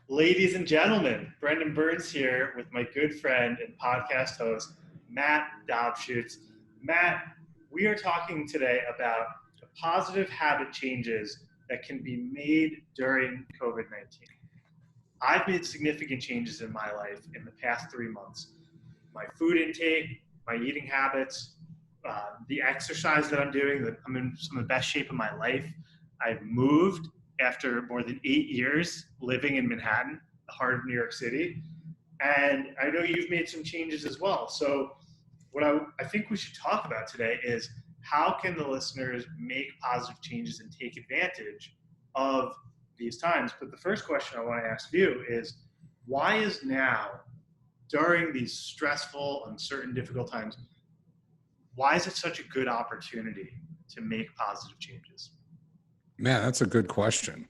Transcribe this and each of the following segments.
Ladies and gentlemen, Brendan Burns here with my good friend and podcast host, Matt Dobschuetz. Matt, we are talking today about the positive habit changes that can be made during COVID 19. I've made significant changes in my life in the past 3 months. My food intake, my eating habits, the exercise that I'm doing, that I'm in some of the best shape of my life. I've moved after more than 8 years living in Manhattan, the heart of New York City. And I know you've made some changes as well. So what I think we should talk about today is how can the listeners make positive changes and take advantage of these times. But the first question I want to ask you is, why is now, during these stressful, uncertain, difficult times, why is it such a good opportunity to make positive changes? Man, that's a good question.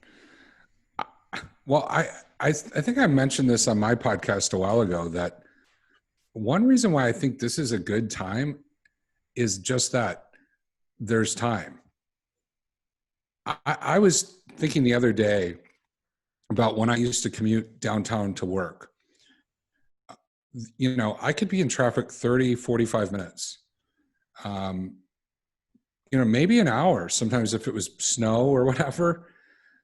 Well, I think I mentioned this on my podcast a while ago, that one reason why I think this is a good time is just that there's time. I was thinking the other day about when I used to commute downtown to work. I could be in traffic 30, 45 minutes. Maybe an hour sometimes if it was snow or whatever.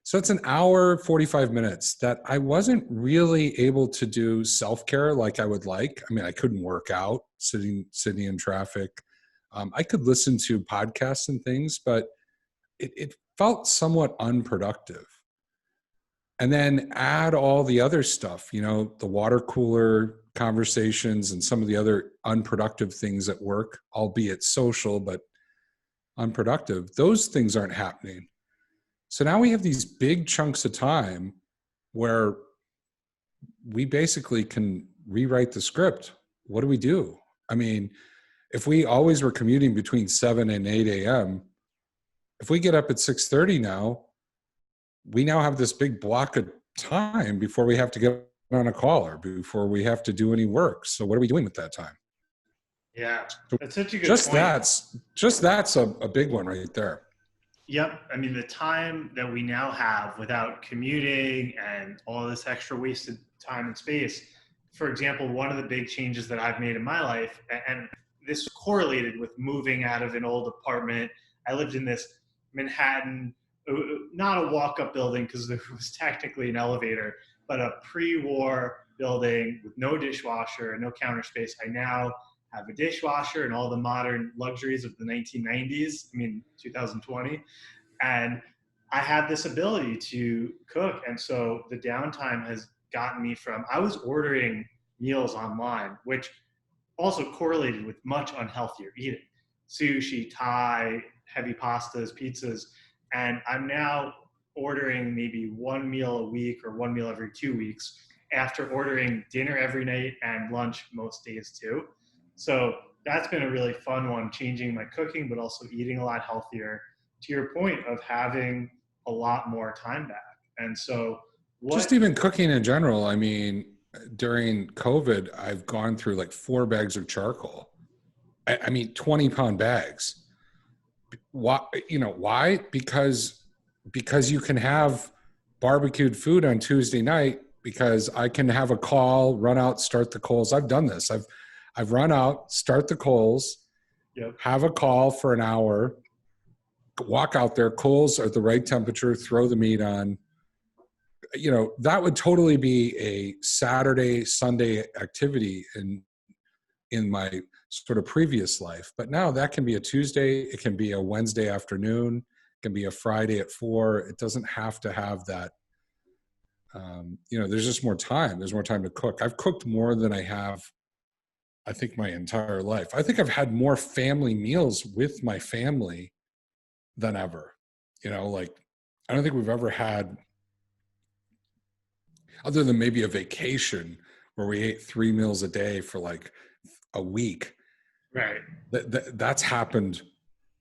So it's an hour, 45 minutes that I wasn't really able to do self-care like I would like. I mean, I couldn't work out sitting in traffic. I could listen to podcasts and things, but it felt somewhat unproductive. And then add all the other stuff, the water cooler conversations and some of the other unproductive things at work, albeit social, but unproductive. Those things aren't happening. So now we have these big chunks of time where we basically can rewrite the script. What do we do? I mean, if we always were commuting between 7 and 8 a.m., if we get up at 6:30 now, we now have this big block of time before we have to get on a call or before we have to do any work. So what are we doing with that time? Yeah, that's such a good point. That's a big one right there. Yep. I mean, the time that we now have without commuting and all this extra wasted time and space. For example, one of the big changes that I've made in my life, and this correlated with moving out of an old apartment. I lived in this Manhattan, not a walk-up building because there was technically an elevator, but a pre-war building with no dishwasher and no counter space. I now have a dishwasher and all the modern luxuries of the 1990s, 2020. And I had this ability to cook. And so the downtime has gotten me from, I was ordering meals online, which also correlated with much unhealthier eating. Sushi, Thai, heavy pastas, pizzas. And I'm now ordering maybe one meal a week or one meal every 2 weeks after ordering dinner every night and lunch most days too. So that's been a really fun one, changing my cooking, but also eating a lot healthier, to your point of having a lot more time back. And so just even cooking in general, I mean, during COVID, I've gone through like 4 bags of charcoal. 20-pound bags. Why? Because you can have barbecued food on Tuesday night, because I can have a call, run out, start the coals. I've done this. I've run out, start the coals, yep. Have a call for an hour, walk out there, coals are the right temperature, throw the meat on. That would totally be a Saturday, Sunday activity in my sort of previous life. But now that can be a Tuesday, it can be a Wednesday afternoon, it can be a Friday at 4. It doesn't have to have that. There's just more time. There's more time to cook. I've cooked more than I have, I think, my entire life. I think I've had more family meals with my family than ever. I don't think we've ever had, other than maybe a vacation where we ate 3 meals a day for like a week. Right. That's happened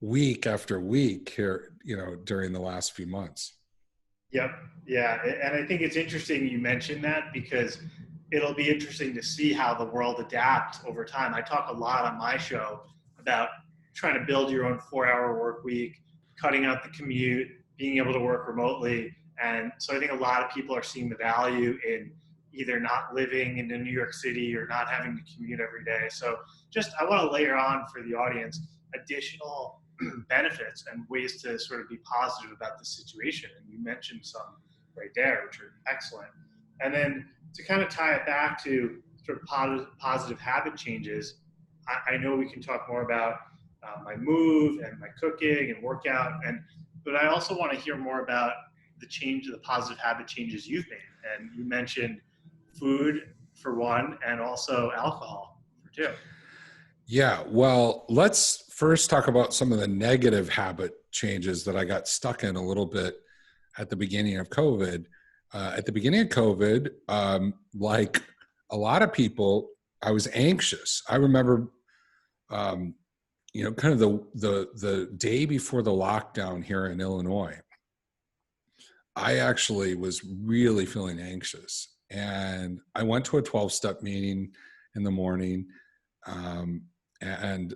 week after week here, during the last few months. Yep. Yeah. And I think it's interesting you mentioned that, because it'll be interesting to see how the world adapts over time. I talk a lot on my show about trying to build your own 4-hour work week, cutting out the commute, being able to work remotely. And so I think a lot of people are seeing the value in either not living in New York City or not having to commute every day. So just, I want to layer on for the audience additional benefits and ways to sort of be positive about the situation. And you mentioned some right there, which are excellent. And then to kind of tie it back to sort of positive habit changes, I know we can talk more about my move and my cooking and workout, but I also want to hear more about the positive habit changes you've made. And you mentioned food for one, and also alcohol for two. Yeah, well, let's first talk about some of the negative habit changes that I got stuck in a little bit at the beginning of COVID. At the beginning of COVID, like a lot of people, I was anxious. I remember, kind of the day before the lockdown here in Illinois, I actually was really feeling anxious, and I went to a 12-step meeting in the morning. And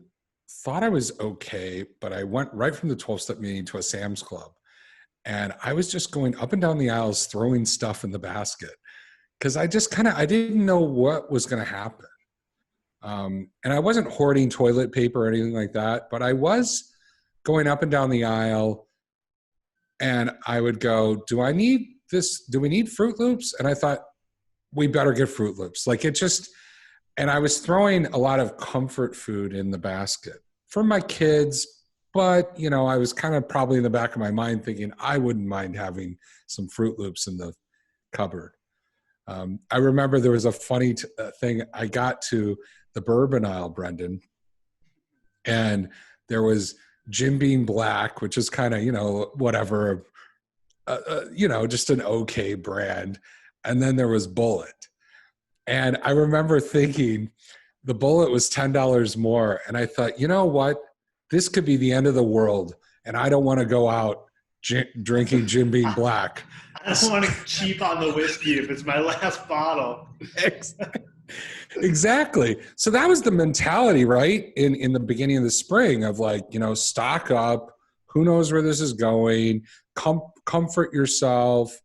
thought I was okay, but I went right from the 12-step meeting to a Sam's Club. And I was just going up and down the aisles, throwing stuff in the basket because I didn't know what was going to happen. And I wasn't hoarding toilet paper or anything like that, but I was going up and down the aisle, and I would go, do I need this? Do we need Fruit Loops? And I thought, we better get Fruit Loops. And I was throwing a lot of comfort food in the basket for my kids, but, I was kind of probably in the back of my mind thinking I wouldn't mind having some Fruit Loops in the cupboard. I remember there was a funny thing. I got to the bourbon aisle, Brendan, and there was Jim Beam Black, which is kind of, whatever, just an okay brand. And then there was Bullet. And I remember thinking the Bullet was $10 more. And I thought, you know what? This could be the end of the world. And I don't want to go out drinking Jim Beam Black. I don't want to cheap on the whiskey if it's my last bottle. Exactly. So that was the mentality, right? In the beginning of the spring of stock up. Who knows where this is going? Comfort yourself.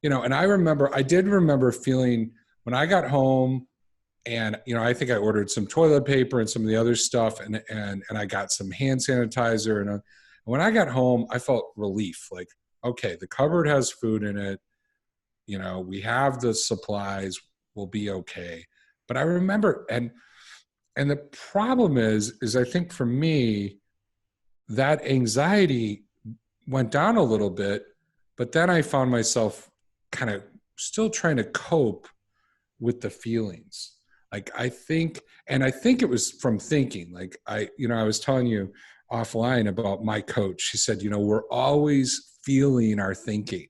And I did remember feeling, when I got home, and I think I ordered some toilet paper and some of the other stuff, and I got some hand sanitizer, and when I got home, I felt relief. Like, okay, the cupboard has food in it. We have the supplies. We'll be okay. But I remember, and the problem is I think for me, that anxiety went down a little bit, but then I found myself kind of still trying to cope with the feelings. I think it was from thinking, I was telling you offline about my coach. She said, we're always feeling our thinking,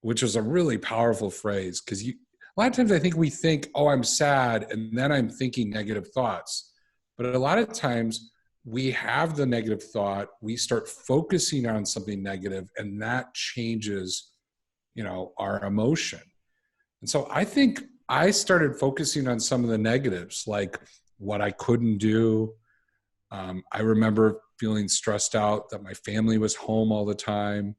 which was a really powerful phrase. Cause a lot of times I think we think, oh, I'm sad, and then I'm thinking negative thoughts. But a lot of times we have the negative thought, we start focusing on something negative, and that changes, our emotion. And so I think I started focusing on some of the negatives, like what I couldn't do. I remember feeling stressed out that my family was home all the time.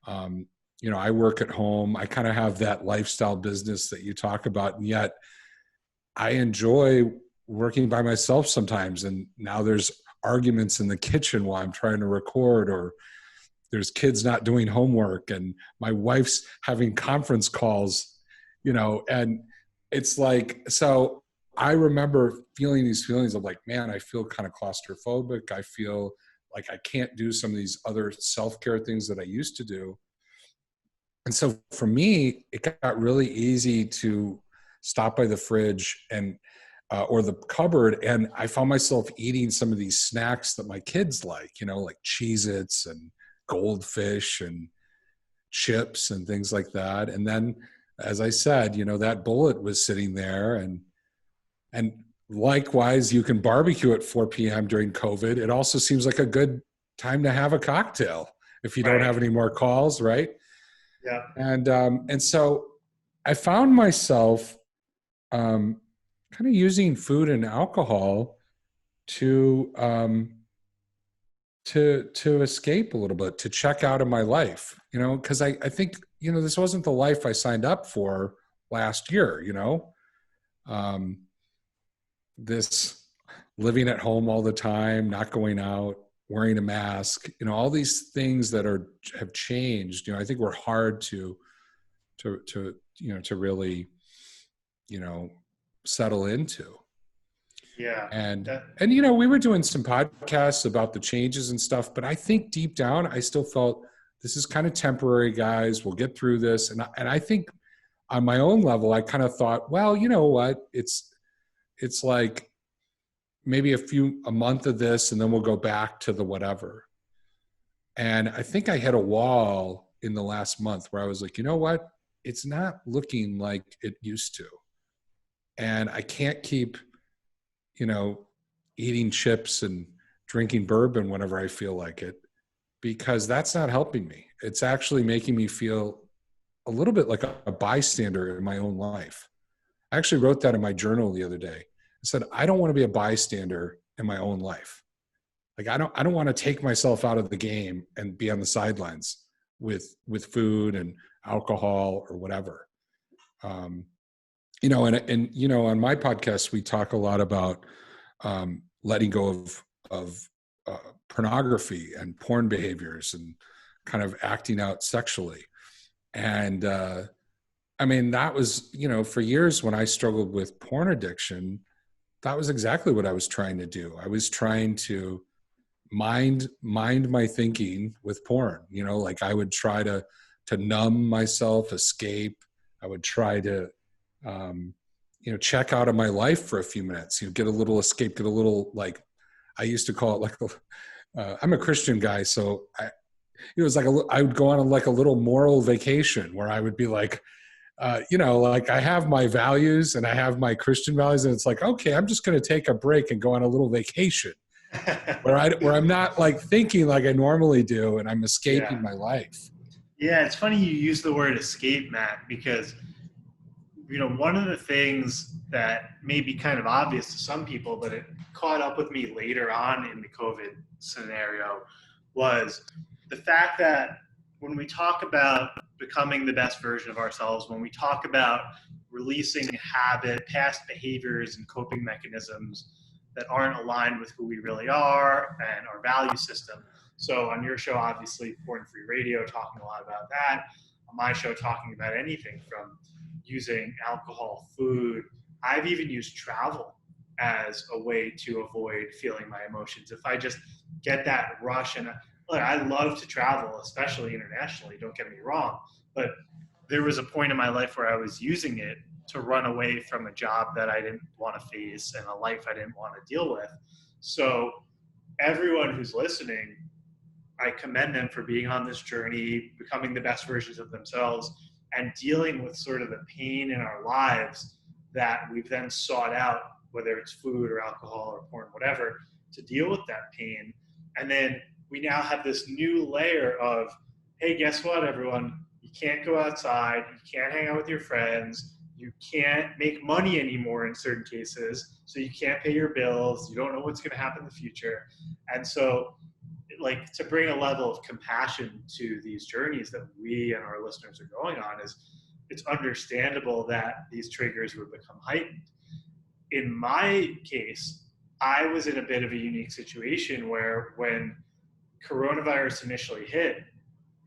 I work at home. I kind of have that lifestyle business that you talk about, and yet I enjoy working by myself sometimes. And now there's arguments in the kitchen while I'm trying to record, or there's kids not doing homework, and my wife's having conference calls, and it's so I remember feeling these feelings of man, I feel kind of claustrophobic. I feel like I can't do some of these other self-care things that I used to do. And so for me, it got really easy to stop by the fridge or the cupboard, and I found myself eating some of these snacks that my kids like Cheez-Its and Goldfish and chips and things like that. And then, as I said, that Bullet was sitting there, and likewise, you can barbecue at 4 p.m. during COVID. It also seems like a good time to have a cocktail if you don't have any more calls, right? Yeah. And so I found myself kind of using food and alcohol to escape a little bit, to check out of my life, because I think, this wasn't the life I signed up for last year, this living at home all the time, not going out, wearing a mask, all these things that have changed, I think were hard to really, settle into. Yeah. And we were doing some podcasts about the changes and stuff, but I think deep down, I still felt this is kind of temporary, guys. We'll get through this. And I think on my own level, I kind of thought, well, you know what? It's like maybe a month of this, and then we'll go back to the whatever. And I think I hit a wall in the last month where I was like, you know what? It's not looking like it used to. And I can't keep, eating chips and drinking bourbon whenever I feel like it, because that's not helping me. It's actually making me feel a little bit like a bystander in my own life. I actually wrote that in my journal the other day. I said, I don't want to be a bystander in my own life. Like, I don't want to take myself out of the game and be on the sidelines with food and alcohol or whatever. And on my podcast, we talk a lot about letting go of pornography and porn behaviors and kind of acting out sexually. And that was, for years when I struggled with porn addiction, that was exactly what I was trying to do. I was trying to mind my thinking with porn. Like I would try to numb myself, escape. I would try to check out of my life for a few minutes, get a little escape, get a little, like, I used to call it like, I'm a Christian guy. So it was like I would go on like a little moral vacation where I would be like, like I have my values and I have my Christian values, and it's like, okay, I'm just going to take a break and go on a little vacation where I'm not like thinking like I normally do, and I'm escaping my life. Yeah. It's funny you use the word escape, Matt, because one of the things that may be kind of obvious to some people, but it caught up with me later on in the COVID scenario, was the fact that when we talk about becoming the best version of ourselves, when we talk about releasing past behaviors and coping mechanisms that aren't aligned with who we really are and our value system. So on your show, obviously, Porn Free Radio, talking a lot about that. On my show, talking about anything from using alcohol, food. I've even used travel as a way to avoid feeling my emotions. If I just get that rush, and look, I love to travel, especially internationally, don't get me wrong, but there was a point in my life where I was using it to run away from a job that I didn't want to face and a life I didn't want to deal with. So everyone who's listening, I commend them for being on this journey, becoming the best versions of themselves, and dealing with sort of the pain in our lives that we've then sought out, whether it's food or alcohol or porn, whatever, to deal with that pain. And then we now have this new layer of, hey, guess what, everyone? You can't go outside. You can't hang out with your friends. You can't make money anymore in certain cases. So you can't pay your bills. You don't know what's going to happen in the future. And so, like, to bring a level of compassion to these journeys that we and our listeners are going on, is it's understandable that these triggers would become heightened. In my case, I was in a bit of a unique situation where when coronavirus initially hit,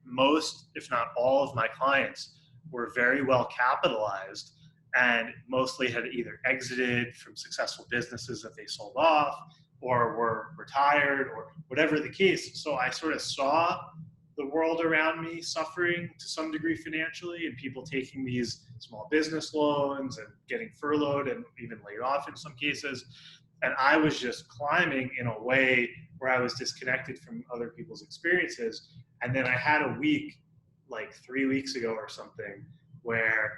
most, if not all of my clients were very well capitalized and mostly had either exited from successful businesses that they sold off or were retired or whatever the case. So I sort of saw the world around me suffering to some degree financially, and people taking these small business loans and getting furloughed and even laid off in some cases. And I was just climbing in a way where I was disconnected from other people's experiences. And then I had a week, like 3 weeks ago or something, where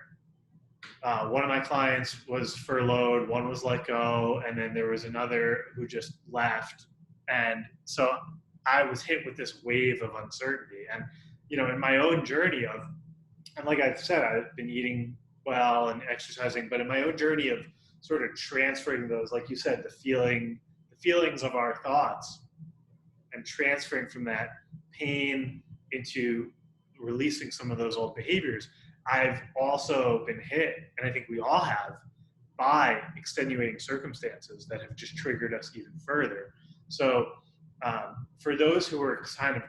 one of my clients was furloughed, one was let go, and then there was another who just left. And so I was hit with this wave of uncertainty. And, in my own journey of, and like I've said, I've been eating well and exercising, but in my own journey of sort of transferring those, like you said, the feelings of our thoughts, and transferring from that pain into, releasing some of those old behaviors, I've also been hit, and I think we all have, by extenuating circumstances that have just triggered us even further. So for those who are kind of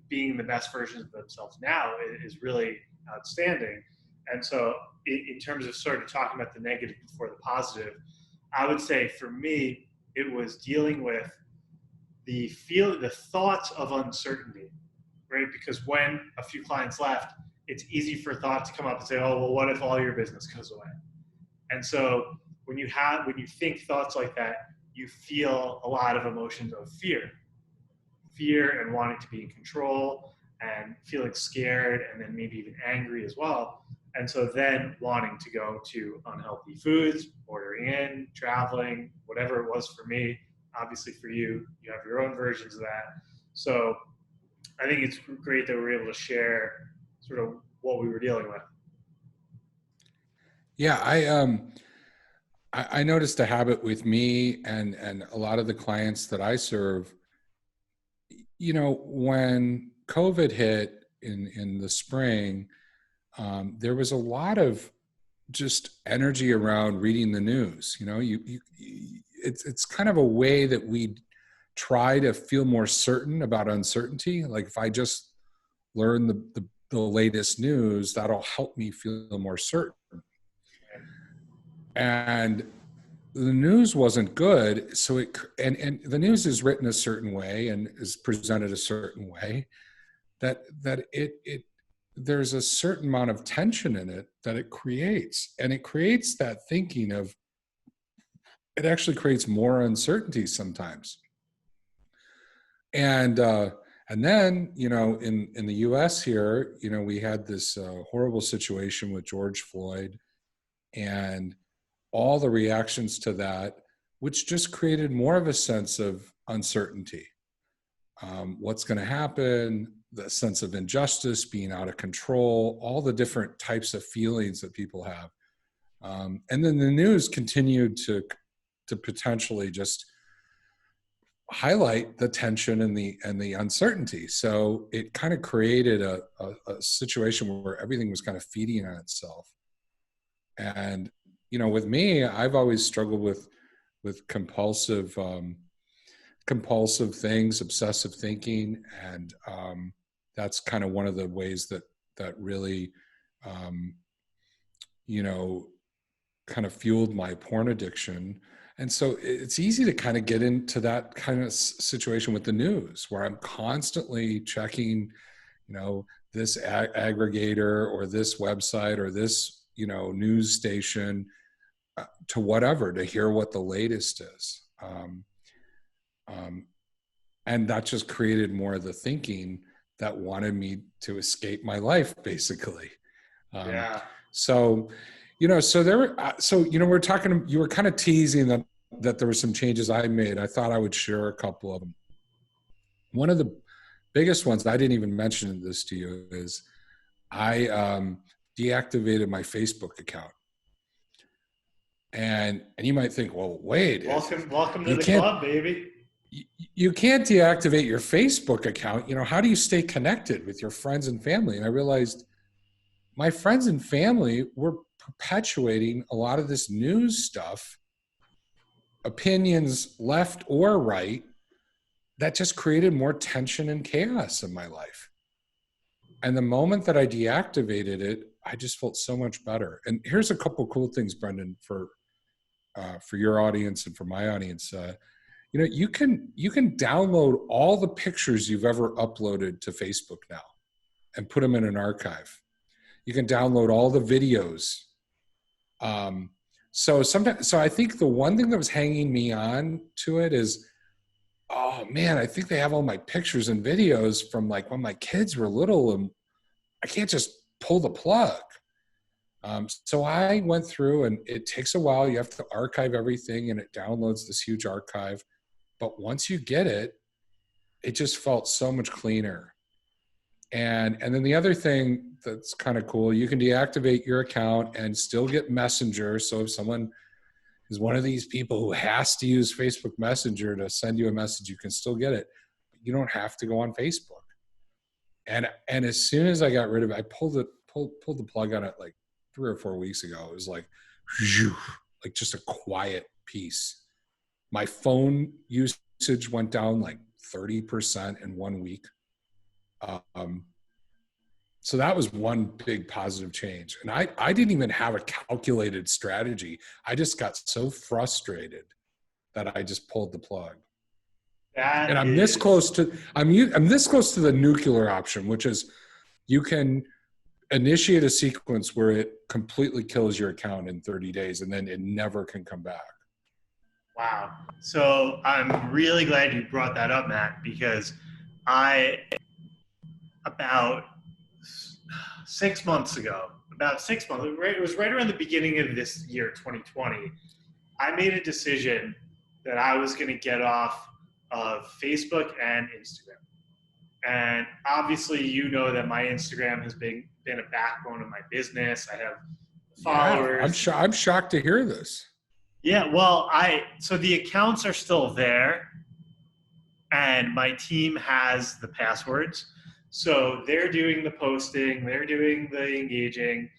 being the best versions of themselves now is really outstanding. And so in terms of sort of talking about the negative before the positive, I would say for me, it was dealing with the thoughts of uncertainty, right? Because when a few clients left, it's easy for thought to come up and say, oh, well, what if all your business goes away? And so when you think thoughts like that, you feel a lot of emotions of fear and wanting to be in control and feeling scared and then maybe even angry as well. And so then wanting to go to unhealthy foods, ordering in, traveling, whatever it was for me. Obviously for you, you have your own versions of that. So I think it's great that we're able to share sort of what we were dealing with. Yeah, I noticed a habit with me and a lot of the clients that I serve. When COVID hit in the spring, there was a lot of just energy around reading the news. It's kind of a way that we try to feel more certain about uncertainty. Like if I just learn the latest news, that'll help me feel more certain. And the news wasn't good, so and the news is written a certain way and is presented a certain way that it there's a certain amount of tension in it that it creates, and it creates that thinking of, it actually creates more uncertainty sometimes. And then in the US here, we had this horrible situation with George Floyd and all the reactions to that, which just created more of a sense of uncertainty. What's going to happen, the sense of injustice, being out of control, all the different types of feelings that people have. And then the news continued to potentially just highlight the tension and the uncertainty. So it kind of created a situation where everything was kind of feeding on itself. And with me, I've always struggled with compulsive things, obsessive thinking, and that's kind of one of the ways that really kind of fueled my porn addiction. And so it's easy to kind of get into that kind of situation with the news, where I'm constantly checking this aggregator or this website or this news station, to whatever, to hear what the latest is. And that just created more of the thinking that wanted me to escape my life, basically. Yeah. So there were, we're talking, you were kind of teasing that there were some changes I made. I thought I would share a couple of them. One of the biggest ones, I didn't even mention this to you, is I deactivated my Facebook account. And you might think, well, wait. Welcome to the club, baby. You can't deactivate your Facebook account. How do you stay connected with your friends and family? And I realized my friends and family were perpetuating a lot of this news stuff, opinions left or right, that just created more tension and chaos in my life. And the moment that I deactivated it, I just felt so much better. And here's a couple of cool things, Brendan, for your audience and for my audience. You can download all the pictures you've ever uploaded to Facebook now and put them in an archive. You can download all the videos. So I think the one thing that was hanging me on to it is, oh man, I think they have all my pictures and videos from like when my kids were little, and I can't just pull the plug. So I went through, and it takes a while. You have to archive everything, and it downloads this huge archive. But once you get it, it just felt so much cleaner. And then the other thing that's kind of cool, you can deactivate your account and still get Messenger. So if someone is one of these people who has to use Facebook Messenger to send you a message, you can still get it. You don't have to go on Facebook. And as soon as I got rid of it, I pulled the plug on it like 3 or 4 weeks ago. It was like, phew, like just a quiet piece. My phone usage went down like 30% in 1 week. Um, so that was one big positive change. And I didn't even have a calculated strategy. I just got so frustrated that I just pulled the plug. And That I'm this is, close to I'm this close to the nuclear option, which is you can initiate a sequence where it completely kills your account in 30 days and then it never can come back. wow. So I'm really glad you brought that up, Matt, because I, about 6 months ago, it was right around the beginning of this year, 2020, I made a decision that I was going to get off of Facebook and Instagram. And obviously, you know that my Instagram has been a backbone of my business. I have Yeah, followers. I'm shocked to hear this. Yeah, well, so the accounts are still there, and my team has the passwords. So they're doing the posting, they're doing the engaging.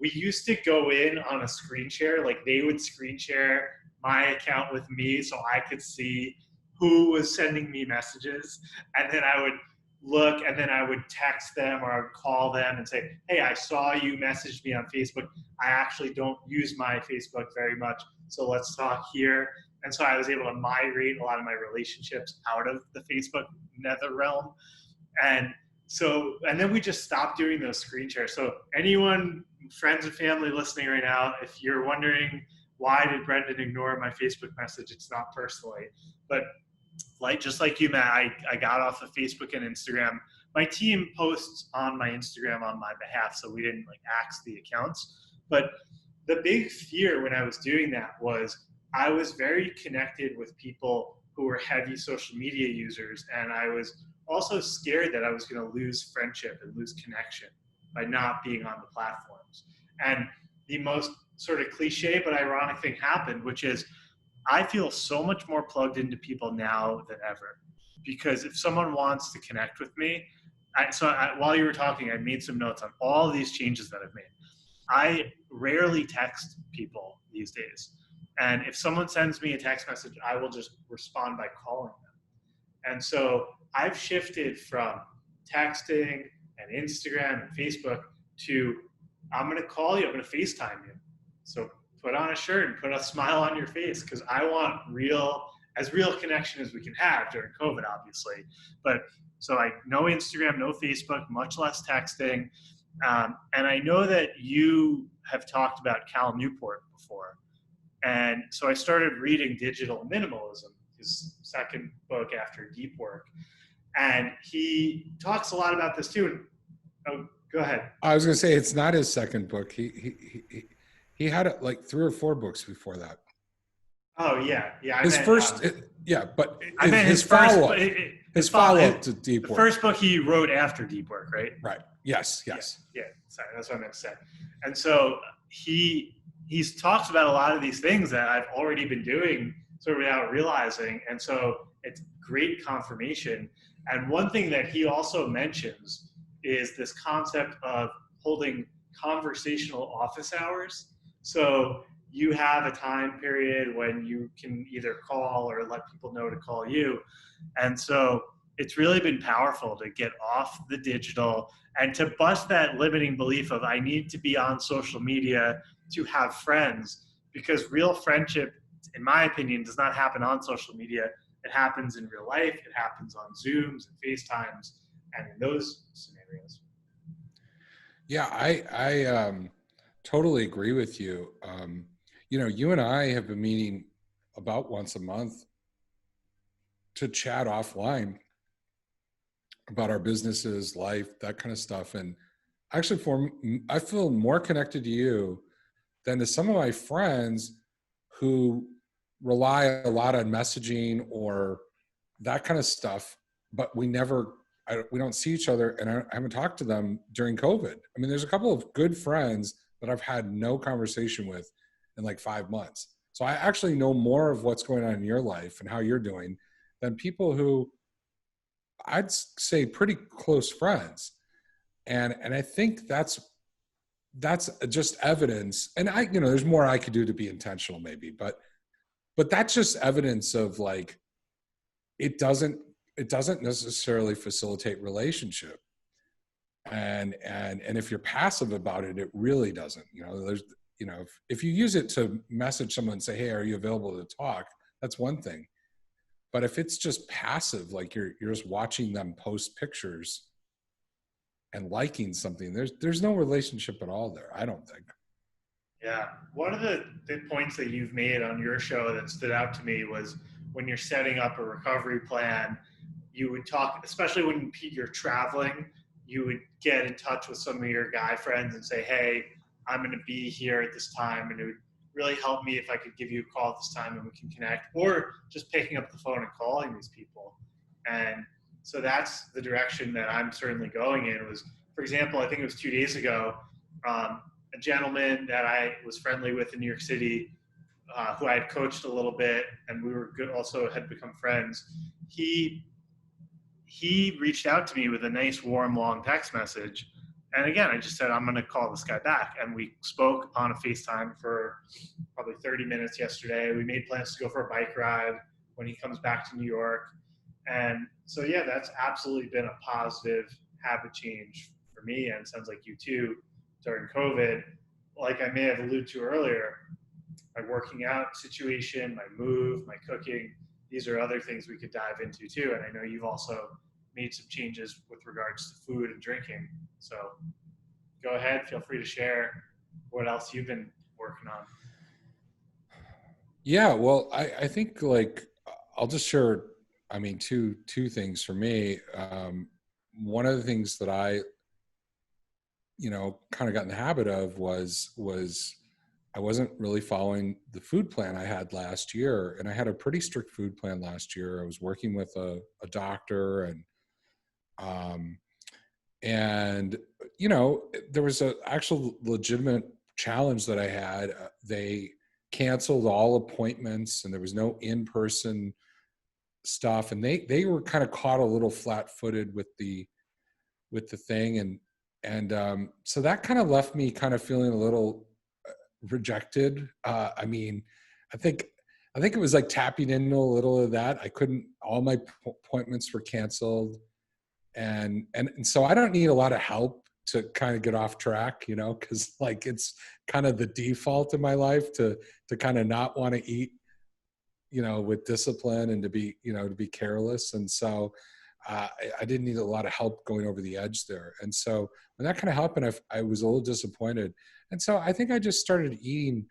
We used to go in on a screen share, like they would screen share my account with me so I could see who was sending me messages. And then I would look and then I would text them or I would call them and say, hey, I saw you messaged me on Facebook. I actually don't use my Facebook very much. So let's talk here. And so I was able to migrate a lot of my relationships out of the Facebook nether realm. And and then we just stopped doing those screen shares. So anyone, friends and family listening right now, if you're wondering why did Brendan ignore my Facebook message, it's not personally. But just like you, Matt, I got off of Facebook and Instagram. My team posts on my Instagram on my behalf, so we didn't like axe the accounts. But the big fear when I was doing that was I was very connected with people who were heavy social media users, and I was also scared that I was going to lose friendship and lose connection by not being on the platforms. And the most sort of cliche but ironic thing happened, which is I feel so much more plugged into people now than ever. Because if someone wants to connect with me, while you were talking, I made some notes on all these changes that I've made. I rarely text people these days. And if someone sends me a text message, I will just respond by calling them. And so I've shifted from texting and Instagram and Facebook to I'm going to call you, I'm going to FaceTime you. So put on a shirt and put a smile on your face because I want as real connection as we can have during COVID, obviously. But so no Instagram, no Facebook, much less texting. And I know that you have talked about Cal Newport before. And so I started reading Digital Minimalism, his second book after Deep Work. And he talks a lot about this too. Oh, go ahead. I was going to say it's not his second book. He had like 3 or 4 books before that. Oh yeah, yeah. His first, yeah, but I meant his follow up, his follow up to Deep Work. The first book he wrote after Deep Work, right? Right. Yes. Yeah. Sorry, that's what I meant to say. And so he's talked about a lot of these things that I've already been doing sort of without realizing, and so it's great confirmation. And one thing that he also mentions is this concept of holding conversational office hours. So you have a time period when you can either call or let people know to call you. And so it's really been powerful to get off the digital and to bust that limiting belief of I need to be on social media to have friends, because real friendship, in my opinion, does not happen on social media. It happens in real life. It happens on Zooms and FaceTimes and in those scenarios. Yeah, I totally agree with you. You and I have been meeting about once a month to chat offline about our businesses, life, that kind of stuff. And actually, I feel more connected to you than to some of my friends who rely a lot on messaging or that kind of stuff, but we don't see each other, and I haven't talked to them during COVID. I mean, there's a couple of good friends that I've had no conversation with in like 5 months. So I actually know more of what's going on in your life and how you're doing than people who I'd say pretty close friends. And I think that's just evidence. And there's more I could do to be intentional maybe, but that's just evidence of like, it doesn't necessarily facilitate relationship. And if you're passive about it, it really doesn't. There's if you use it to message someone and say, hey, are you available to talk, that's one thing. But if it's just passive, like you're just watching them post pictures and liking something, there's no relationship at all there, I don't think. Yeah. One of the points that you've made on your show that stood out to me was when you're setting up a recovery plan, you would talk, especially when you're traveling, you would get in touch with some of your guy friends and say, hey, I'm going to be here at this time. And it would really help me if I could give you a call at this time and we can connect, or just picking up the phone and calling these people. And so that's the direction that I'm certainly going in. Was, for example, I think it was 2 days ago, a gentleman that I was friendly with in New York City, who I had coached a little bit, and we were good, also had become friends. He reached out to me with a nice, warm, long text message. And again, I just said, I'm going to call this guy back. And we spoke on a FaceTime for probably 30 minutes yesterday. We made plans to go for a bike ride when he comes back to New York. And so, yeah, that's absolutely been a positive habit change for me. And it sounds like you too, during COVID. Like I may have alluded to earlier, my working out situation, my move, my cooking, these are other things we could dive into too. And I know you've also made some changes with regards to food and drinking. So go ahead, feel free to share what else you've been working on. Yeah, well, I think like I'll just share. I mean, two things for me. One of the things that I, kind of got in the habit of was I wasn't really following the food plan I had last year, and I had a pretty strict food plan last year. I was working with a doctor, um, and there was a actual legitimate challenge that I had. They canceled all appointments, and there was no in-person stuff, and they were kind of caught a little flat-footed with the thing, and so that kind of left me kind of feeling a little rejected. I mean, I think it was like tapping into a little of that. I couldn't. All my appointments were canceled, and so I don't need a lot of help to kind of get off track, because like it's kind of the default in my life to kind of not want to eat, with discipline, and to be careless. And so I didn't need a lot of help going over the edge there. And so when that kind of happened, I was a little disappointed. And so I think I just started eating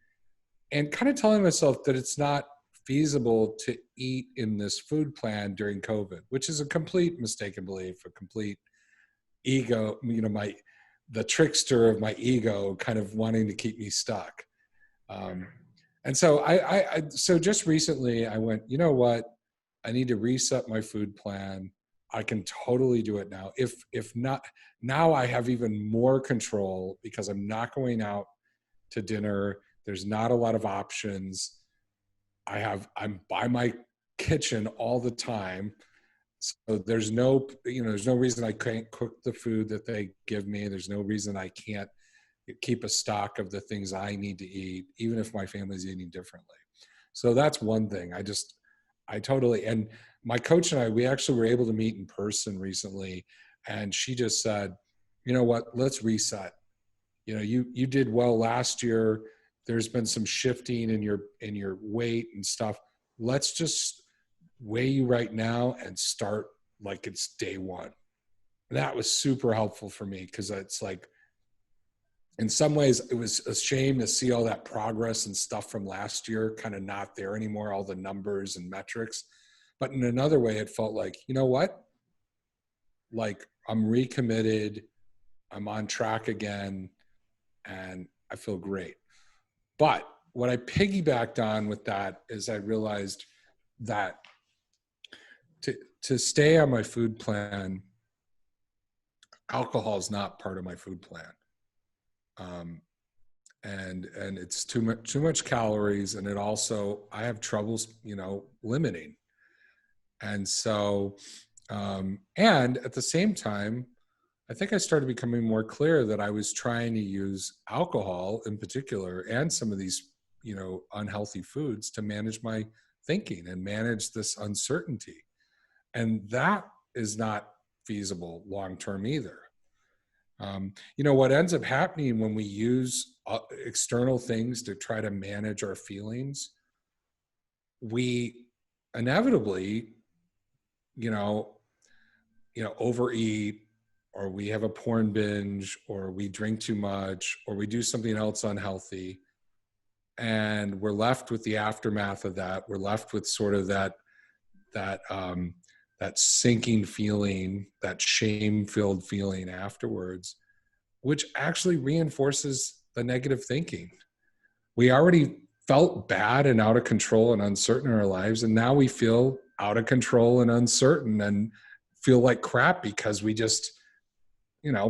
and kind of telling myself that it's not feasible to eat in this food plan during COVID, which is a complete mistaken belief, a complete ego, the trickster of my ego kind of wanting to keep me stuck. And so so just recently I went, you know what? I need to reset my food plan. I can totally do it now. If not, now I have even more control because I'm not going out to dinner. There's not a lot of options. I'm by my kitchen all the time. So there's no reason I can't cook the food that they give me. There's no reason I can't keep a stock of the things I need to eat, even if my family's eating differently. So that's one thing. I totally, and my coach and I, we actually were able to meet in person recently, and she just said, you know what, let's reset. You did well last year. There's been some shifting in your weight and stuff. Let's just weigh you right now and start like it's day one. And that was super helpful for me, because it's like, in some ways it was a shame to see all that progress and stuff from last year kind of not there anymore, all the numbers and metrics. But in another way, it felt like, you know what? Like I'm recommitted, I'm on track again, and I feel great. But what I piggybacked on with that is I realized that to stay on my food plan, alcohol is not part of my food plan. And it's too much calories, and it also, I have troubles, limiting. And so And at the same time, I think I started becoming more clear that I was trying to use alcohol in particular and some of these, unhealthy foods to manage my thinking and manage this uncertainty. And that is not feasible long term either. What ends up happening when we use external things to try to manage our feelings, we inevitably, you know, overeat, or we have a porn binge, or we drink too much, or we do something else unhealthy, and we're left with the aftermath of that. We're left with sort of that sinking feeling, that shame-filled feeling afterwards, which actually reinforces the negative thinking. We already felt bad and out of control and uncertain in our lives, and now we feel out of control and uncertain and feel like crap because we just,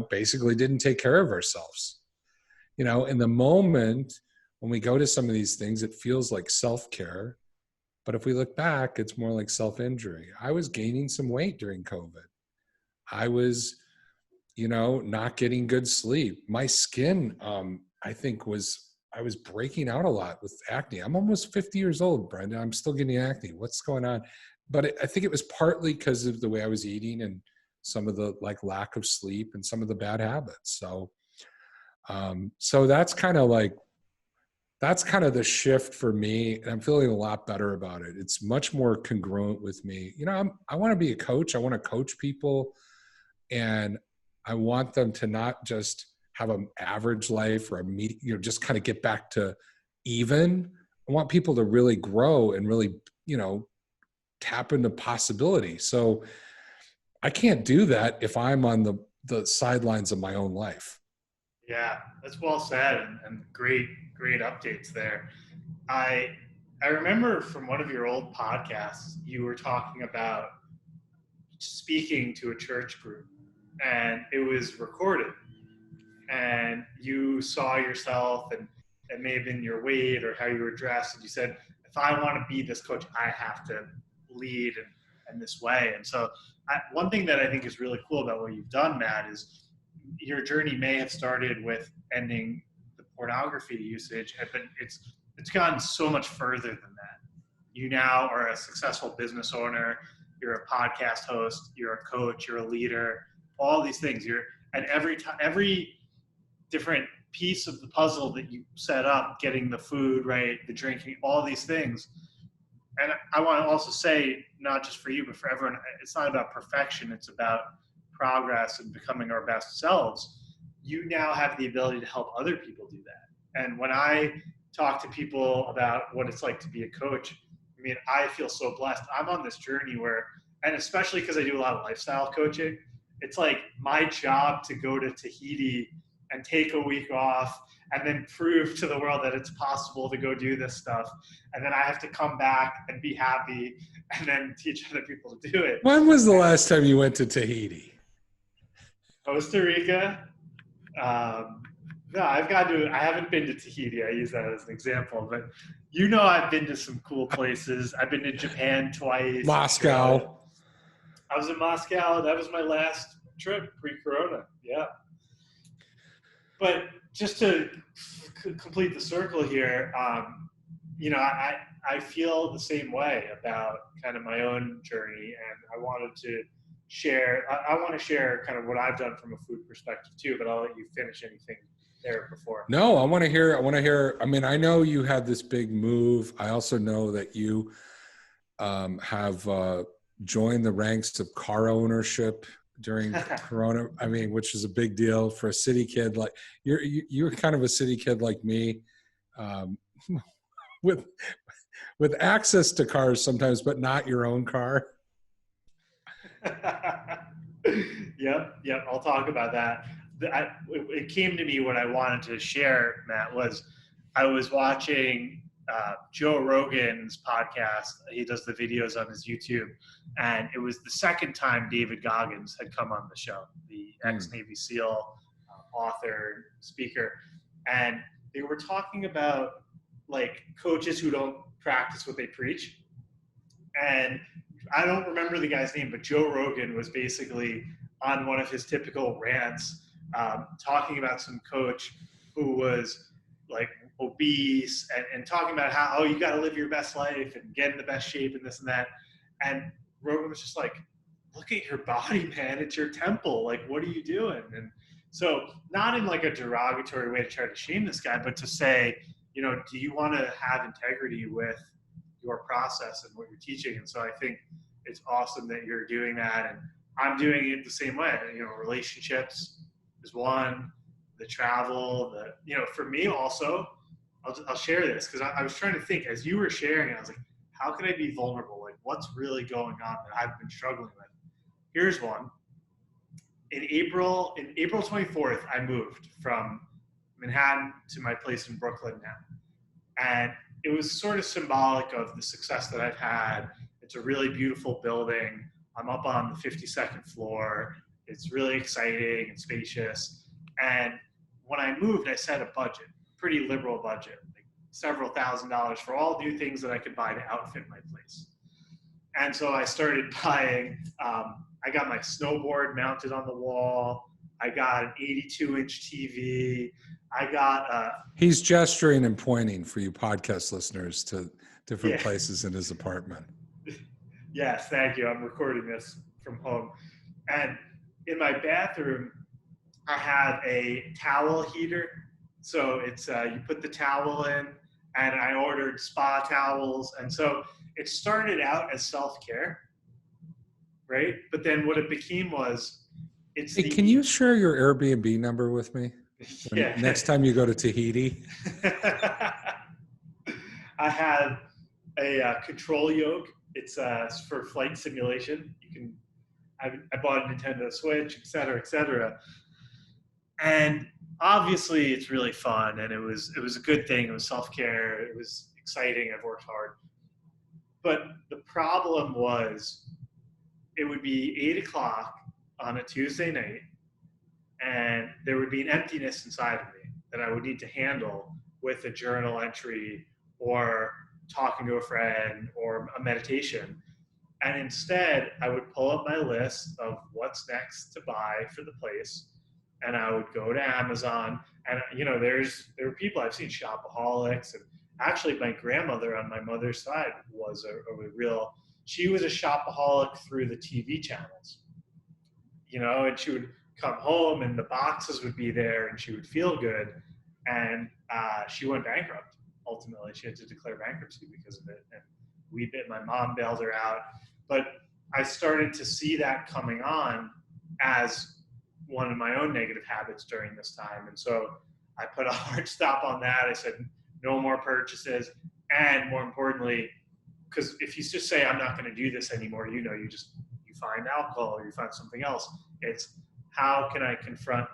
basically didn't take care of ourselves. In the moment when we go to some of these things, it feels like self-care. But if we look back, it's more like self-injury. I was gaining some weight during COVID. I was, not getting good sleep. My skin, I think I was breaking out a lot with acne. I'm almost 50 years old, Brenda. I'm still getting acne. What's going on? But I think it was partly because of the way I was eating and some of the lack of sleep and some of the bad habits. So that's kind of the shift for me. And I'm feeling a lot better about it. It's much more congruent with me. I want to be a coach. I want to coach people, and I want them to not just have an average life or just kind of get back to even. I want people to really grow and really, tap into possibility. So I can't do that if I'm on the sidelines of my own life. Yeah, that's well said, and great updates there. I I remember from one of your old podcasts, you were talking about speaking to a church group, and it was recorded, and you saw yourself, and it may have been your weight or how you were dressed, and you said, if I want to be this coach, I have to lead in this way. And so one thing that I think is really cool about what you've done, Matt, is your journey may have started with ending the pornography usage, but it's gone so much further than that. You now are a successful business owner, you're a podcast host, you're a coach, you're a leader, all these things. You're at every different piece of the puzzle that you set up, getting the food right, the drinking, all these things. And I want to also say, not just for you, but for everyone, it's not about perfection. It's about progress and becoming our best selves. You now have the ability to help other people do that. And when I talk to people about what it's like to be a coach, I mean, I feel so blessed. I'm on this journey where, and especially because I do a lot of lifestyle coaching, it's like my job to go to Tahiti and take a week off and then prove to the world that it's possible to go do this stuff. And then I have to come back and be happy and then teach other people to do it. When was the last time you went to Tahiti? Costa Rica. No, I haven't been to Tahiti. I use that as an example, but I've been to some cool places. I've been to Japan twice. Moscow. I was in Moscow. That was my last trip pre-corona. Yeah. But just to complete the circle here, I feel the same way about kind of my own journey, and I wanted to share. I want to share kind of what I've done from a food perspective too. But I'll let you finish anything there before. No, I want to hear. I mean, I know you had this big move. I also know that you have joined the ranks of car ownership during Corona. I mean, which is a big deal for a city kid. Like you're kind of a city kid like me, with access to cars sometimes, but not your own car. Yep. I'll talk about that. It came to me what I wanted to share, Matt, was I was watching Joe Rogan's podcast. He does the videos on his YouTube. And it was the second time David Goggins had come on the show, the ex-Navy SEAL, author, speaker. And they were talking about like coaches who don't practice what they preach. And I don't remember the guy's name, but Joe Rogan was basically on one of his typical rants, talking about some coach who was like obese and talking about how, oh, you got to live your best life and get in the best shape and this and that. And Rogan was just like, look at your body, man. It's your temple. Like, what are you doing? And so, not in like a derogatory way to try to shame this guy, but to say, you know, do you want to have integrity with your process and what you're teaching? And so I think it's awesome that you're doing that. And I'm doing it the same way. You know, relationships is one, the travel, for me also, I'll share this because I was trying to think as you were sharing, I was like, how can I be vulnerable? Like, what's really going on that I've been struggling with? Here's one. In April 24th, I moved from Manhattan to my place in Brooklyn now. And it was sort of symbolic of the success that I've had. It's a really beautiful building. I'm up on the 52nd floor. It's really exciting and spacious. And when I moved, I set a budget, pretty liberal budget, like several $1,000s for all new things that I could buy to outfit my place. And so I started buying, I got my snowboard mounted on the wall. I got an 82-inch TV. I got He's gesturing and pointing for you podcast listeners to different places in his apartment. Yes, thank you. I'm recording this from home. And in my bathroom, I have a towel heater. So it's you put the towel in, and I ordered spa towels. And so it started out as self-care, right? But then what it became was can you share your Airbnb number with me? Yeah. Next time you go to Tahiti. I have a control yoke. It's for flight simulation. I bought a Nintendo Switch, et cetera, et cetera. And obviously it's really fun, and it was a good thing. It was self-care. It was exciting. I've worked hard. But the problem was it would be 8:00 on a Tuesday night, and there would be an emptiness inside of me that I would need to handle with a journal entry or talking to a friend or a meditation. And instead, I would pull up my list of what's next to buy for the place, and I would go to Amazon. And there were people I've seen, shopaholics, and actually my grandmother on my mother's side was she was a shopaholic through the TV channels, and she would come home and the boxes would be there and she would feel good. And she went bankrupt. Ultimately, she had to declare bankruptcy because of it. And my mom bailed her out. But I started to see that coming on as one of my own negative habits during this time. And so I put a hard stop on that. I said, no more purchases. And more importantly, because if you just say, I'm not going to do this anymore, you find alcohol or you find something else. It's how can I confront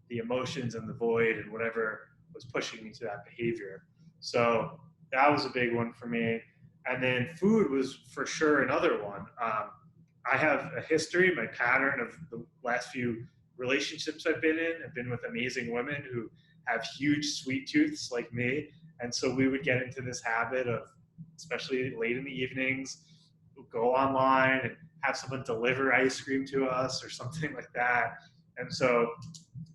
the emotions and the void and whatever was pushing me to that behavior. So that was a big one for me. And then food was for sure another one. I have a history, my pattern of the last few relationships I've been in. I've been with amazing women who have huge sweet tooths like me. And so we would get into this habit of, especially late in the evenings, go online and have someone deliver ice cream to us or something like that. And so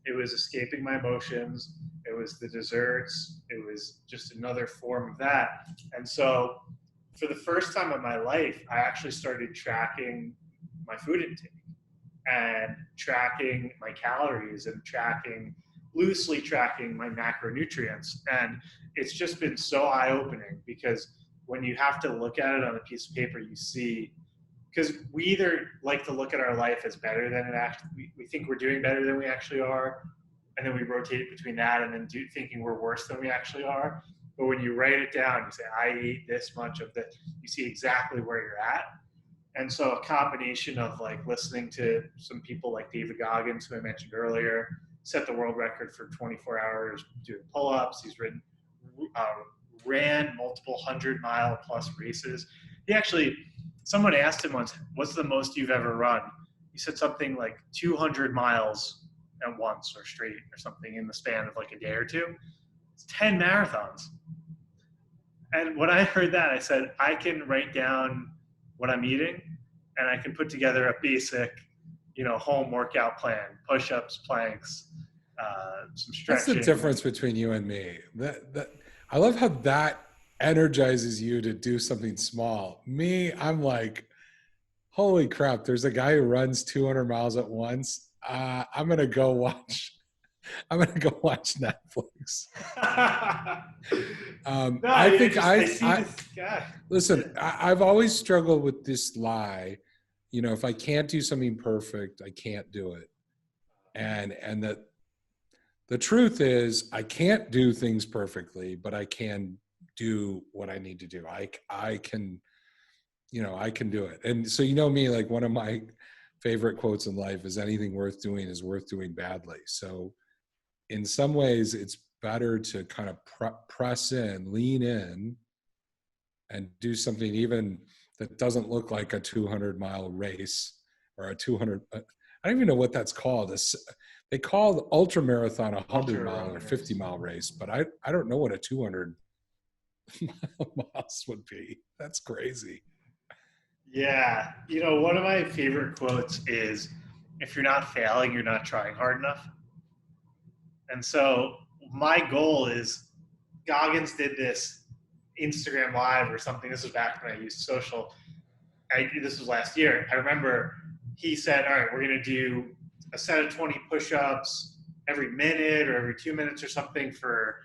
it was escaping my emotions. It was the desserts. It was just another form of that. And so for the first time in my life, I actually started tracking my food intake and tracking my calories and loosely tracking my macronutrients. And it's just been so eye-opening because when you have to look at it on a piece of paper, you see, because we either like to look at our life as better than it actually, we think we're doing better than we actually are, and then we rotate between that and then thinking we're worse than we actually are. But when you write it down, you say, I ate this much of this, you see exactly where you're at. And so a combination of like listening to some people like David Goggins, who I mentioned earlier, set the world record for 24 hours doing pull-ups. He's ran multiple 100-mile plus races. Someone asked him once, what's the most you've ever run? He said something like 200 miles at once or straight or something in the span of like a day or two. It's 10 marathons. And when I heard that, I said, I can write down what I'm eating and I can put together a basic, home workout plan: push-ups, planks, some That's the stretching. difference between you and me. That I love how that energizes you to do something small. Me, I'm like, holy crap! There's a guy who runs 200 miles at once. I'm gonna go watch. I'm gonna go watch Netflix. No, I I think just I see this guy. listen. I've always struggled with this lie. If I can't do something perfect, I can't do it. And that the truth is I can't do things perfectly, but I can do what I need to do. I can, I can do it. And so, me, like one of my favorite quotes in life is anything worth doing is worth doing badly. So in some ways it's better to kind of press in, lean in, and do something even that doesn't look like a 200-mile race or a 200. I don't even know what that's called. They call the ultra marathon a 100-mile or 50-mile race, but I don't know what a 200 miles would be. That's crazy. Yeah, one of my favorite quotes is, "If you're not failing, you're not trying hard enough." And so my goal is, Goggins did this Instagram Live or something. This was back when I used social. This was last year. I remember he said, "All right, we're going to do a set of 20 push-ups every minute or every 2 minutes or something for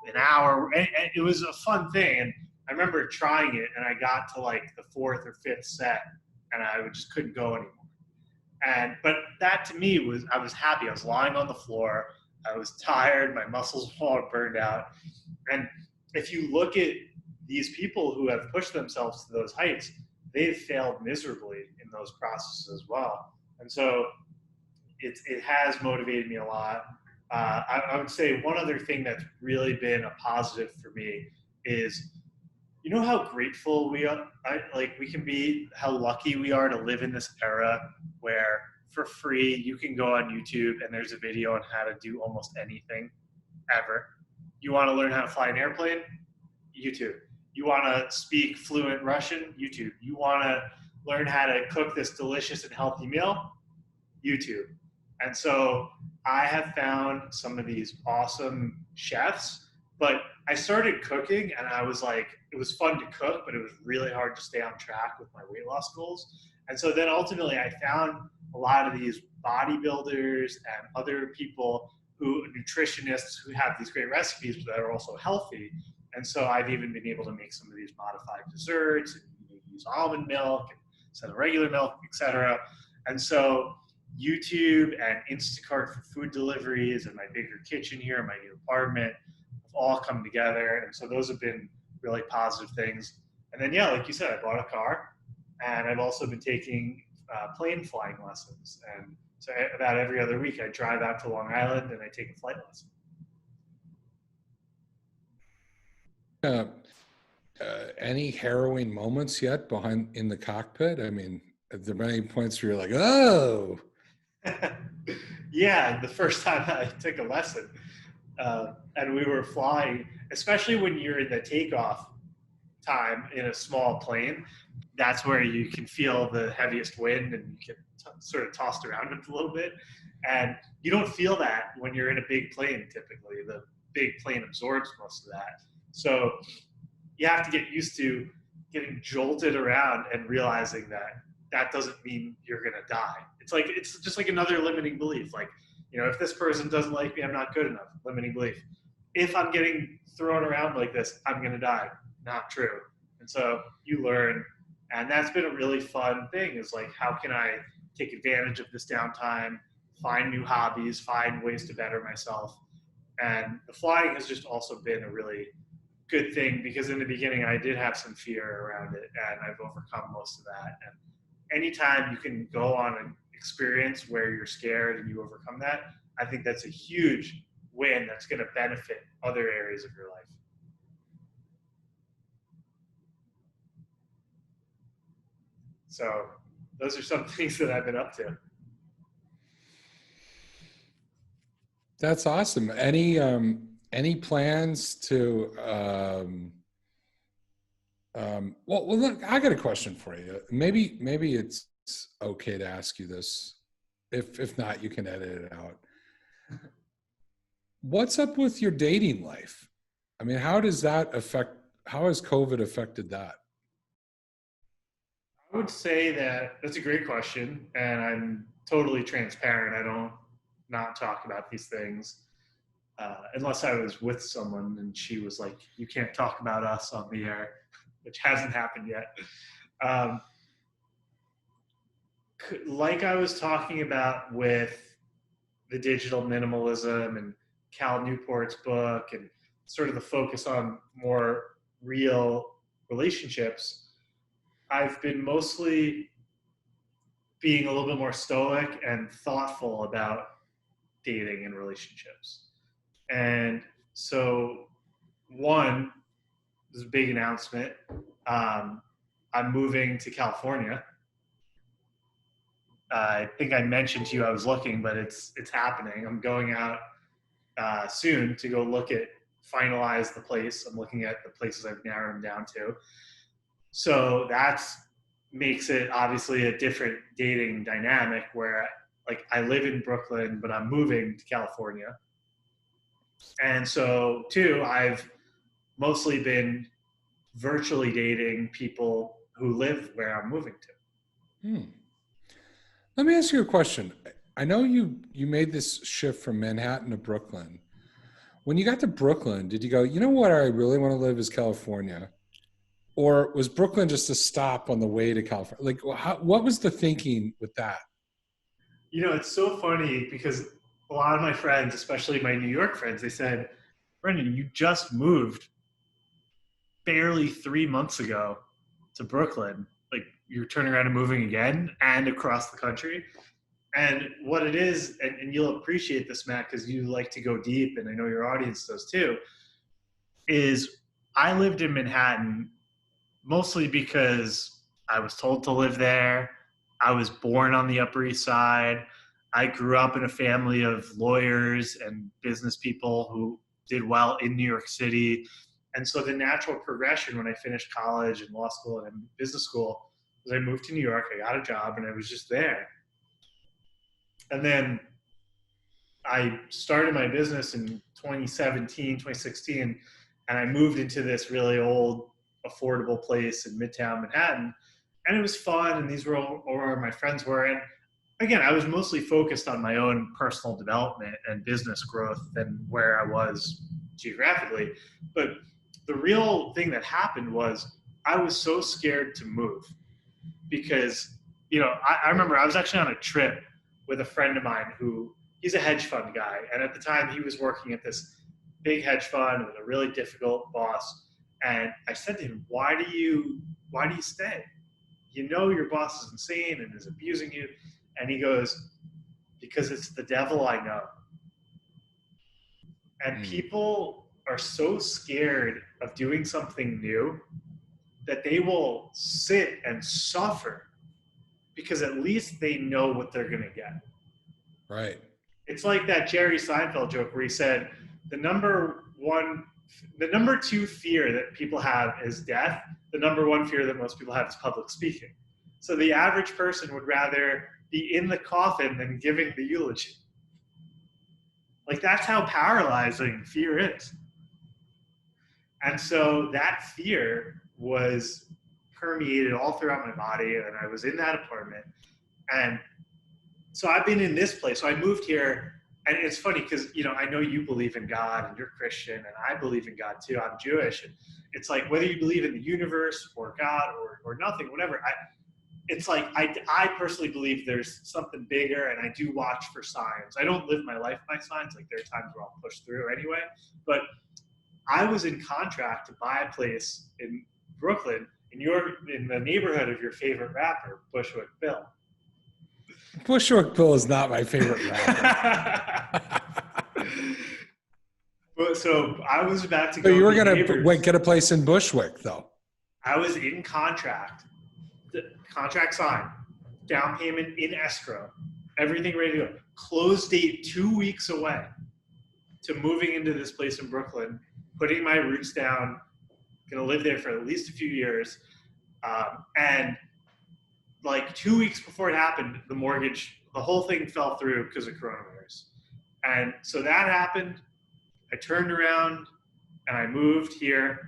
an hour." And it was a fun thing. And I remember trying it, and I got to like the fourth or fifth set, and I just couldn't go anymore. But that to me I was happy. I was lying on the floor. I was tired. My muscles were all burned out. And if you look at these people who have pushed themselves to those heights, they've failed miserably in those processes as well. And so it has motivated me a lot. I would say one other thing that's really been a positive for me is, how grateful we are, we can be, how lucky we are to live in this era where for free you can go on YouTube and there's a video on how to do almost anything ever. You want to learn how to fly an airplane? YouTube. You want to speak fluent Russian? YouTube. You want to learn how to cook this delicious and healthy meal? YouTube. And so I have found some of these awesome chefs, but I started cooking and I was like, it was fun to cook, but it was really hard to stay on track with my weight loss goals. And so then ultimately I found a lot of these bodybuilders and other people nutritionists who have these great recipes that are also healthy. And so I've even been able to make some of these modified desserts and use almond milk instead of regular milk, etc. And so YouTube and Instacart for food deliveries and my bigger kitchen here in my new apartment have all come together. And so those have been really positive things. And then, yeah, like you said, I bought a car, and I've also been taking plane flying lessons. And so about every other week, I drive out to Long Island and I take a flight lesson. Any harrowing moments yet behind in the cockpit? I mean, are there many points where you're like, oh? Yeah, the first time I took a lesson, and we were flying, especially when you're in the takeoff time in a small plane, that's where you can feel the heaviest wind and you get sort of tossed around a little bit. And you don't feel that when you're in a big plane typically. The big plane absorbs most of that. So you have to get used to getting jolted around and realizing that that doesn't mean you're going to die. It's just like another limiting belief. Like, if this person doesn't like me, I'm not good enough. Limiting belief. If I'm getting thrown around like this, I'm going to die. Not true. And so you learn, and that's been a really fun thing, is like, how can I take advantage of this downtime, find new hobbies, find ways to better myself. And the flying has just also been a really good thing, because in the beginning I did have some fear around it, and I've overcome most of that. And anytime you can go on an experience where you're scared and you overcome that, I think that's a huge win that's going to benefit other areas of your life. So those are some things that I've been up to. That's awesome. Any plans to well, look, I got a question for you. Maybe it's it's okay to ask you this. If not, you can edit it out. What's up with your dating life? I mean, how has COVID affected that? I would say that that's a great question, and I'm totally transparent. I don't not talk about these things unless I was with someone and she was like, "You can't talk about us on the air," which hasn't happened yet. Um, like I was talking about with the digital minimalism and Cal Newport's book and sort of the focus on more real relationships, I've been mostly being a little bit more stoic and thoughtful about dating and relationships. And so, one, this is a big announcement. Um, I'm moving to California. I think I mentioned to you I was looking, but it's happening. I'm going out soon to go look at finalize the place. I'm looking at the places I've narrowed them down to. So that's makes it obviously a different dating dynamic where like I live in Brooklyn, but I'm moving to California. And so too, I've mostly been virtually dating people who live where I'm moving to. Hmm. Let me ask you a question. I know you made this shift from Manhattan to Brooklyn. When you got to Brooklyn, did you go, you know what, I really want to live is California? Or was Brooklyn just a stop on the way to California? Like, what was the thinking with that? You know, it's so funny because a lot of my friends, especially my New York friends, they said, Brendan, you just moved barely 3 months ago to Brooklyn. Like you're turning around and moving again and across the country. And what it is, and you'll appreciate this, Matt, because you like to go deep, and I know your audience does too, is I lived in Manhattan mostly because I was told to live there. I was born on the Upper East Side. I grew up in a family of lawyers and business people who did well in New York City. And so the natural progression when I finished college and law school and business school was I moved to New York, I got a job, and I was just there. And then I started my business in 2017, 2016, and I moved into this really old, affordable place in Midtown Manhattan. And it was fun, and these were all where my friends were. And again, I was mostly focused on my own personal development and business growth than where I was geographically. But the real thing that happened was I was so scared to move because, you know, I remember I was actually on a trip with a friend of mine who he's a hedge fund guy. And at the time he was working at this big hedge fund with a really difficult boss. And I said to him, why do you stay? You know, your boss is insane and is abusing you. And he goes, because it's the devil I know. And people are so scared of doing something new that they will sit and suffer because at least they know what they're going to get. Right. It's like that Jerry Seinfeld joke where he said, the number two fear that people have is death. The number one fear that most people have is public speaking. So the average person would rather be in the coffin than giving the eulogy. Like that's how paralyzing fear is. And so that fear was permeated all throughout my body, and I was in that apartment. And so I've been in this place. So I moved here, and it's funny because, you know, I know you believe in God and you're Christian, and I believe in God too. I'm Jewish. And it's like whether you believe in the universe or God or nothing, whatever, it's like I personally believe there's something bigger, and I do watch for signs. I don't live my life by signs. Like there are times where I'll push through anyway. But I was in contract to buy a place in Brooklyn in the neighborhood of your favorite rapper, Bushwick Bill. Bushwick Bill is not my favorite rapper. So I was about to So go. you were going to get a place in Bushwick, though. I was in contract. The contract signed. Down payment in escrow. Everything ready to go. Close date 2 weeks away to moving into this place in Brooklyn, putting my roots down, going to live there for at least a few years. And like 2 weeks before it happened, the whole thing fell through because of coronavirus. And so that happened. I turned around and I moved here.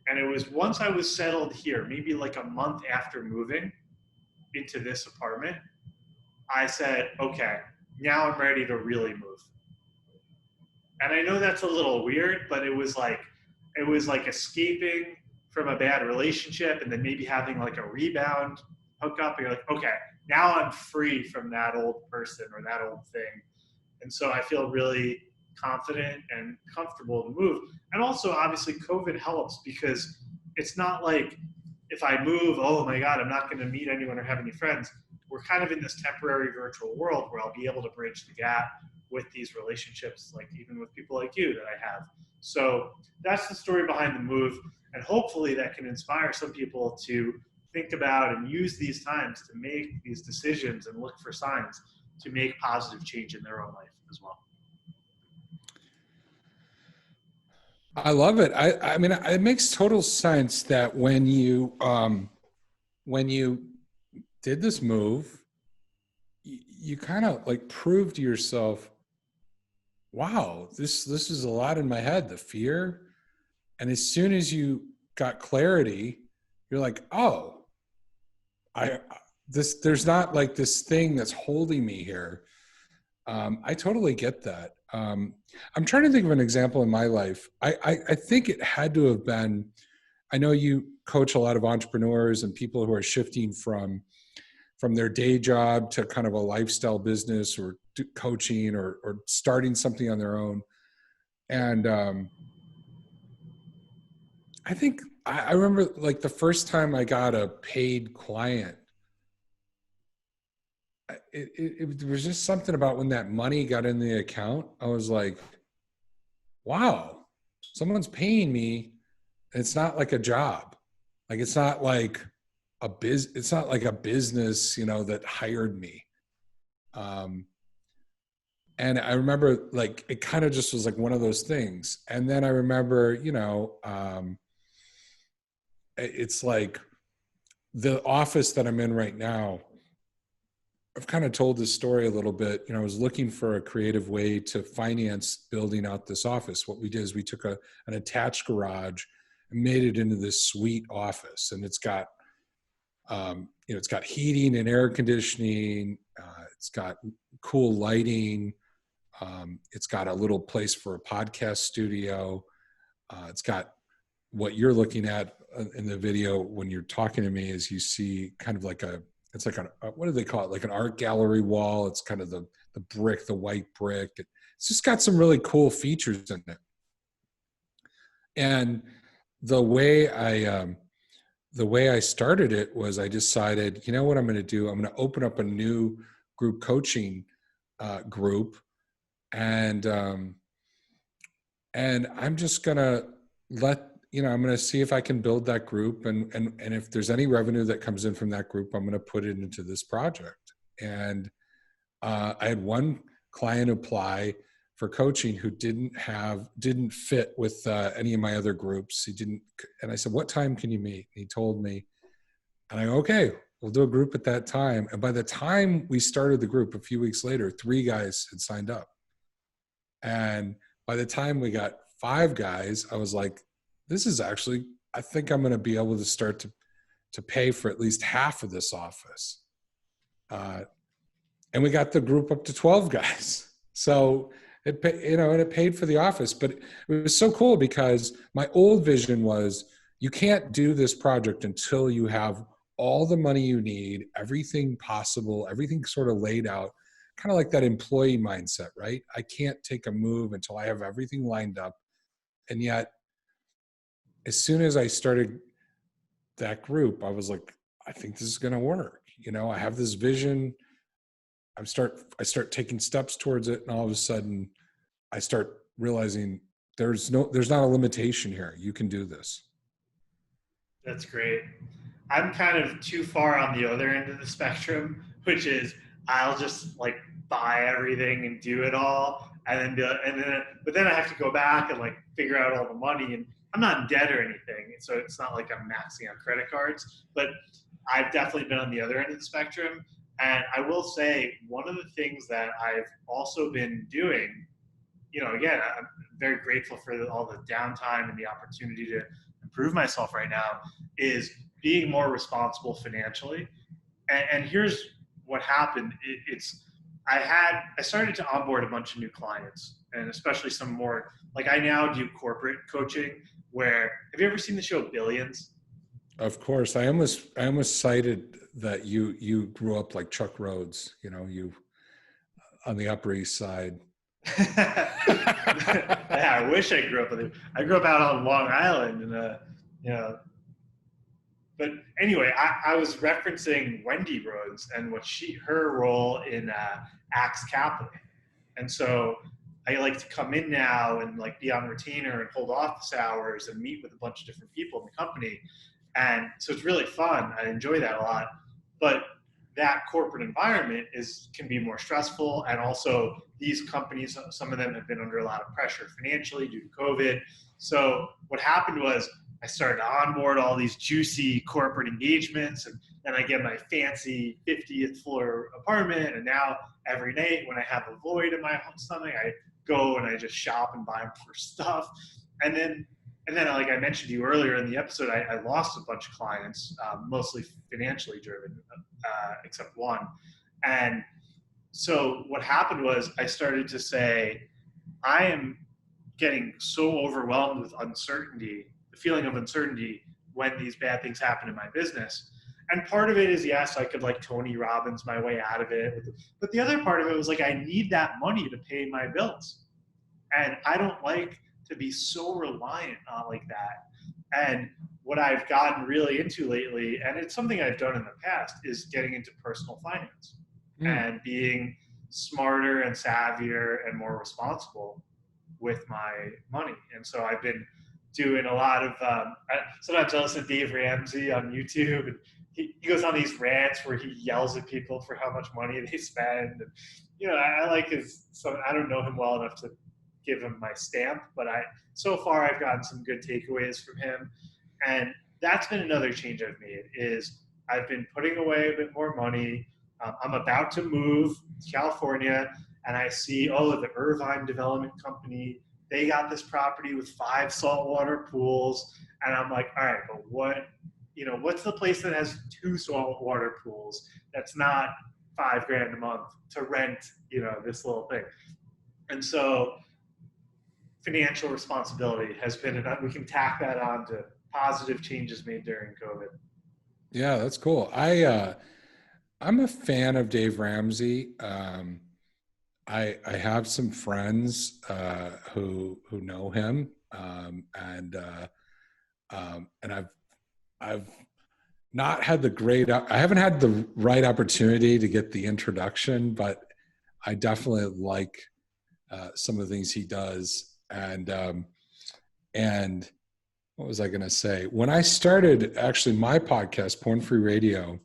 And it was once I was settled here, maybe like a month after moving into this apartment, I said, okay, now I'm ready to really move. And I know that's a little weird, but it was like escaping from a bad relationship and then maybe having like a rebound hookup. You're like, okay, now I'm free from that old person or that old thing. And so I feel really confident and comfortable to move. And also, obviously, COVID helps because it's not like if I move, oh my God, I'm not going to meet anyone or have any friends. We're kind of in this temporary virtual world where I'll be able to bridge the gap with these relationships, like even with people like you that I have. So that's the story behind the move. And hopefully that can inspire some people to think about and use these times to make these decisions and look for signs to make positive change in their own life as well. I love it. I mean, it makes total sense that when you did this move, you kind of like proved to yourself, wow, this is a lot in my head, the fear. And as soon as you got clarity, you're like, oh, there's not like this thing that's holding me here. I totally get that. I'm trying to think of an example in my life. I think it had to have been, I know you coach a lot of entrepreneurs and people who are shifting from their day job to kind of a lifestyle business or coaching or starting something on their own. And I think I remember like the first time I got a paid client, it was just something about when that money got in the account. I was like, wow, someone's paying me. It's not like a job. Like, it's not like it's not like a business, that hired me. And I remember like, it kind of just was like one of those things. And then I remember, it's like the office that I'm in right now, I've kind of told this story a little bit. I was looking for a creative way to finance building out this office. What we did is we took an attached garage and made it into this sweet office. And it's got, it's got heating and air conditioning. It's got cool lighting. It's got a little place for a podcast studio. It's got what you're looking at in the video when you're talking to me is you see kind of like it's like what do they call it? Like an art gallery wall. It's kind of the brick, the white brick. It's just got some really cool features in it. And the way I started it was I decided, you know what I'm going to do? I'm going to open up a new group coaching group, and I'm just going to I'm going to see if I can build that group, and if there's any revenue that comes in from that group, I'm going to put it into this project. And I had one client apply for coaching who didn't fit with any of my other groups. And I said, what time can you meet? And he told me, and I go, okay, we'll do a group at that time. And by the time we started the group a few weeks later, 3 guys had signed up. And by the time we got 5 guys, I was like, this is actually, I think I'm going to be able to start to pay for at least half of this office. And we got the group up to 12 guys. So and it paid for the office, but it was so cool because my old vision was you can't do this project until you have all the money you need, everything possible, everything sort of laid out, kind of like that employee mindset, right? I can't take a move until I have everything lined up. And yet, as soon as I started that group, I was like, I think this is going to work. I have this vision. I start taking steps towards it, and all of a sudden I start realizing there's not a limitation here. You can do this. That's great. I'm kind of too far on the other end of the spectrum, which is I'll just like buy everything and do it all, but then I have to go back and like figure out all the money, and I'm not in debt or anything, so it's not like I'm maxing out credit cards. But I've definitely been on the other end of the spectrum. And I will say, one of the things that I've also been doing, again, I'm very grateful for all the downtime and the opportunity to improve myself right now, is being more responsible financially. And here's what happened. I started to onboard a bunch of new clients, and especially some more, like I now do corporate coaching where, have you ever seen the show Billions? Of course. I almost cited that you grew up like Chuck Rhodes, you on the Upper East Side. Yeah, I wish I grew up with it. I grew up out on Long Island, and but anyway, I was referencing Wendy Rhodes and her role in Axe Capital, and so I like to come in now and like be on retainer and hold office hours and meet with a bunch of different people in the company, and so it's really fun. I enjoy that a lot, but that corporate environment can be more stressful, and also these companies, some of them have been under a lot of pressure financially due to COVID. So what happened was I started to onboard all these juicy corporate engagements, and then I get my fancy 50th floor apartment, and now every night when I have a void in my stomach, I go and I just shop and buy more stuff. And then like I mentioned to you earlier in the episode, I lost a bunch of clients, mostly financially driven, except one. And so what happened was I started to say, I am getting so overwhelmed with uncertainty, the feeling of uncertainty when these bad things happen in my business. And part of it is, yes, I could like Tony Robbins my way out of it. But the other part of it was like, I need that money to pay my bills. And I don't like to be so reliant on like that. And what I've gotten really into lately, and it's something I've done in the past, is getting into personal finance and being smarter and savvier and more responsible with my money. And so I've been doing a lot of, sometimes I listen to Dave Ramsey on YouTube, and he goes on these rants where he yells at people for how much money they spend. And, I like I don't know him well enough to give him my stamp, but so far I've gotten some good takeaways from him. And that's been another change I've made, is I've been putting away a bit more money. I'm about to move to California, and I see, the Irvine Development Company, they got this property with 5 saltwater pools. And I'm like, all right, but what's the place that has 2 saltwater pools that's not $5,000 a month to rent, this little thing? And so financial responsibility has been we can tack that on to positive changes made during COVID. Yeah, that's cool. I'm a fan of Dave Ramsey. I have some friends who know him, and I've not had I haven't had the right opportunity to get the introduction, but I definitely like some of the things he does. And what was I going to say? When I started actually my podcast, Porn Free Radio,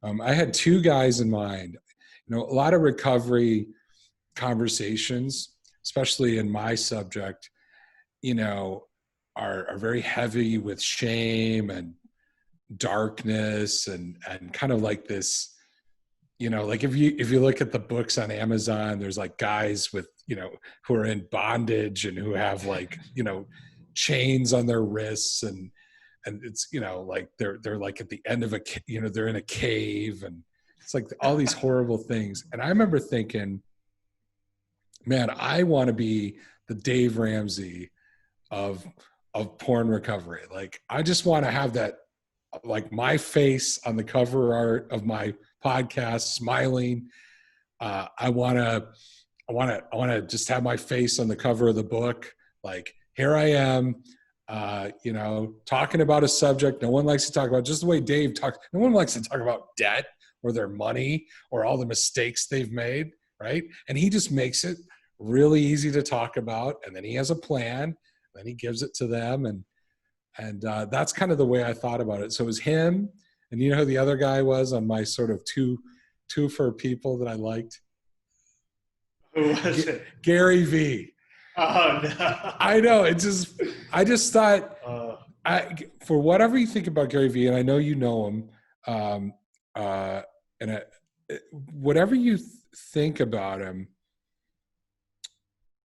I had 2 guys in mind. A lot of recovery conversations, especially in my subject, are very heavy with shame and darkness and kind of like this, like if you look at the books on Amazon, there's like guys with, who are in bondage and who have like, chains on their wrists, and it's, like they're like at the end of they're in a cave, and it's like all these horrible things. And I remember thinking, man, I want to be the Dave Ramsey of porn recovery. Like, I just want to have that, like, my face on the cover art of my podcast, smiling. I want to just have my face on the cover of the book. Like, here I am, talking about a subject no one likes to talk about, just the way Dave talks. No one likes to talk about debt or their money or all the mistakes they've made, right? And he just makes it really easy to talk about. And then he has a plan, then he gives it to them. And that's kind of the way I thought about it. So it was him. And you know who the other guy was on my sort of two for people that I liked? Who was it? Gary V. Oh, no. I know. I just thought, for whatever you think about Gary V, and I know you know him, Um, uh, and whatever you think about him,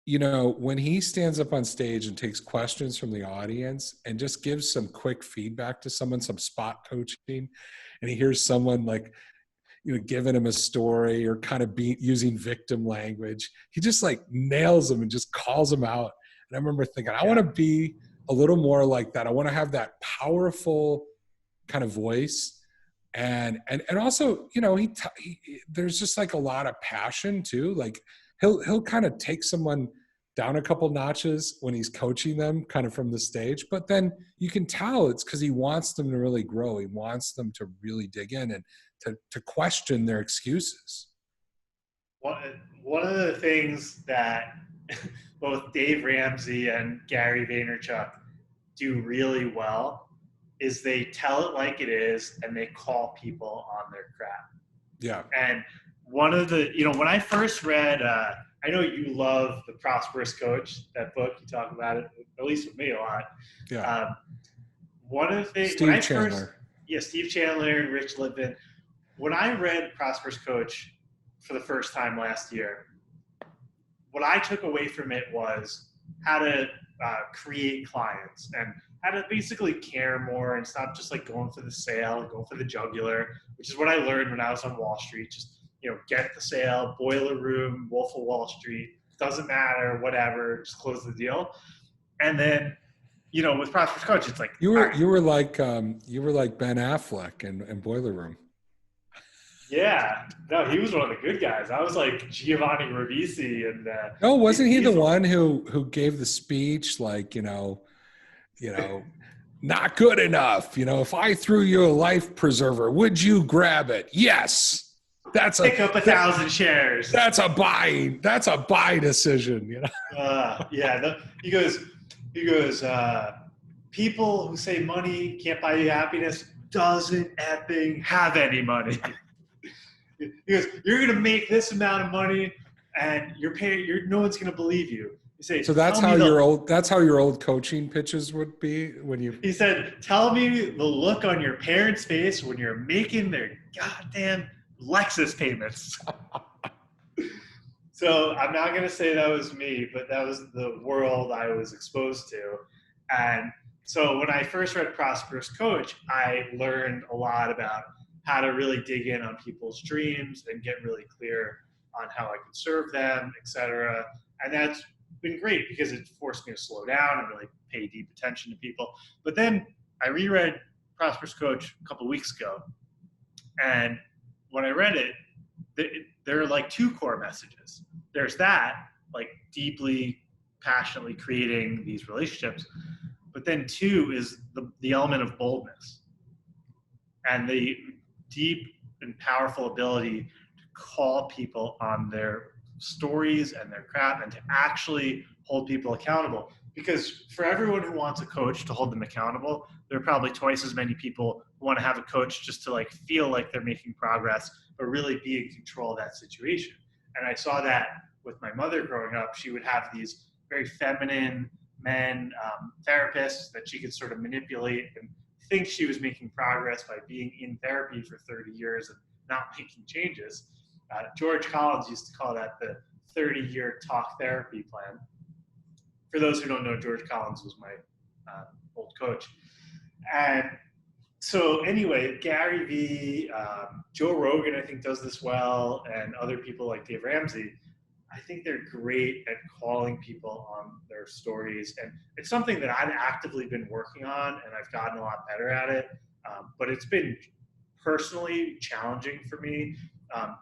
you know, when he stands up on stage and takes questions from the audience and just gives some quick feedback to someone, some spot coaching, and he hears someone like, you know, giving him a story or kind of using victim language, he just like nails them and just calls them out. And I remember thinking, I want to be a little more like that. I want to have that powerful kind of voice. And also, you know, there's just like a lot of passion too. Like he'll kind of take someone down a couple notches when he's coaching them kind of from the stage, but then you can tell it's because he wants them to really grow. He wants them to really dig in and to question their excuses. One of the things that both Dave Ramsey and Gary Vaynerchuk do really well is they tell it like it is and they call people on their crap. Yeah. And one of the, you know, when I first read, I know you love The Prosperous Coach, that book. You talk about it, at least with me, a lot. Yeah. One of the things, Steve Chandler. Steve Chandler and Rich Lippin. When I read Prosperous Coach for the first time last year, what I took away from it was how to create clients and how to basically care more and stop just like going for the sale and going for the jugular, which is what I learned when I was on Wall Street. Just, you know, get the sale, boiler room, Wolf of Wall Street, doesn't matter, whatever, just close the deal. And then, you know, with Prosperous Coach, it's like you were like Ben Affleck in Boiler Room. Yeah, no, he was one of the good guys. I was like Giovanni Ribisi, and no, wasn't he the one who gave the speech like, you know, not good enough. You know, if I threw you a life preserver, would you grab it? Yes. That's pick up 1,000 shares. That's a buy decision. You know. He goes. People who say money can't buy you happiness doesn't effing have any money. He goes, you're going to make this amount of money, and no one's going to believe you. You say, so that's how your old coaching pitches would be when you. He said, tell me the look on your parents' face when you're making their goddamn Lexus payments. So I'm not going to say that was me, but that was the world I was exposed to. And so when I first read Prosperous Coach, I learned a lot about how to really dig in on people's dreams and get really clear on how I could serve them, etc. And that's been great because it forced me to slow down and really pay deep attention to people. But then I reread Prosperous Coach a couple of weeks ago, and when I read it, there are like two core messages. There's that, like deeply, passionately creating these relationships, but then two is the element of boldness and the deep and powerful ability to call people on their stories and their crap and to actually hold people accountable. Because for everyone who wants a coach to hold them accountable, there are probably twice as many people who want to have a coach just to like feel like they're making progress, but really be in control of that situation. And I saw that with my mother growing up. She would have these very feminine men, therapists that she could sort of manipulate and think she was making progress by being in therapy for 30 years and not making changes. George Collins used to call that the 30-year talk therapy plan. For those who don't know, George Collins was my old coach. And so anyway, Gary Vee, Joe Rogan, I think does this well, and other people like Dave Ramsey, I think they're great at calling people on their stories. And it's something that I've actively been working on, and I've gotten a lot better at it. But it's been personally challenging for me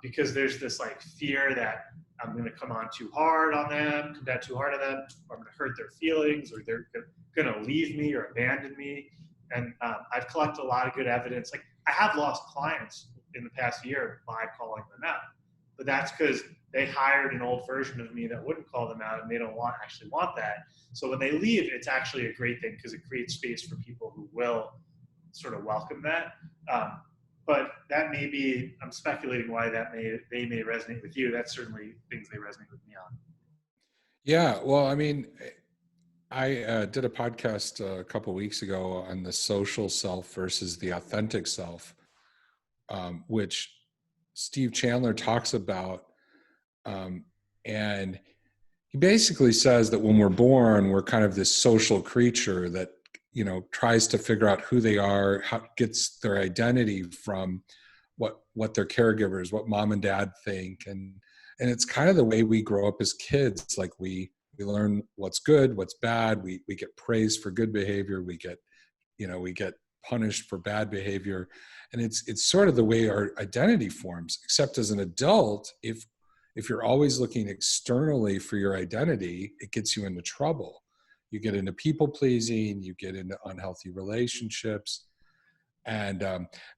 because there's this like fear that I'm going to come down too hard on them, or I'm going to hurt their feelings, or they're going to leave me or abandon me. And I've collected a lot of good evidence. Like I have lost clients in the past year by calling them out, but that's because they hired an old version of me that wouldn't call them out, and they don't actually want that. So when they leave, it's actually a great thing because it creates space for people who will sort of welcome that. But that may be, I'm speculating why they may resonate with you. That's certainly things they resonate with me on. Yeah, well, I mean, I did a podcast a couple of weeks ago on the social self versus the authentic self. which Steve Chandler talks about. And he basically says that when we're born, we're kind of this social creature that, tries to figure out who they are, how gets their identity from what their caregivers, what mom and dad think. And it's kind of the way we grow up as kids. Like we learn what's good, what's bad. We get praised for good behavior. We get punished for bad behavior. And it's sort of the way our identity forms, except as an adult, if you're always looking externally for your identity, it gets you into trouble. You get into people pleasing, you get into unhealthy relationships. And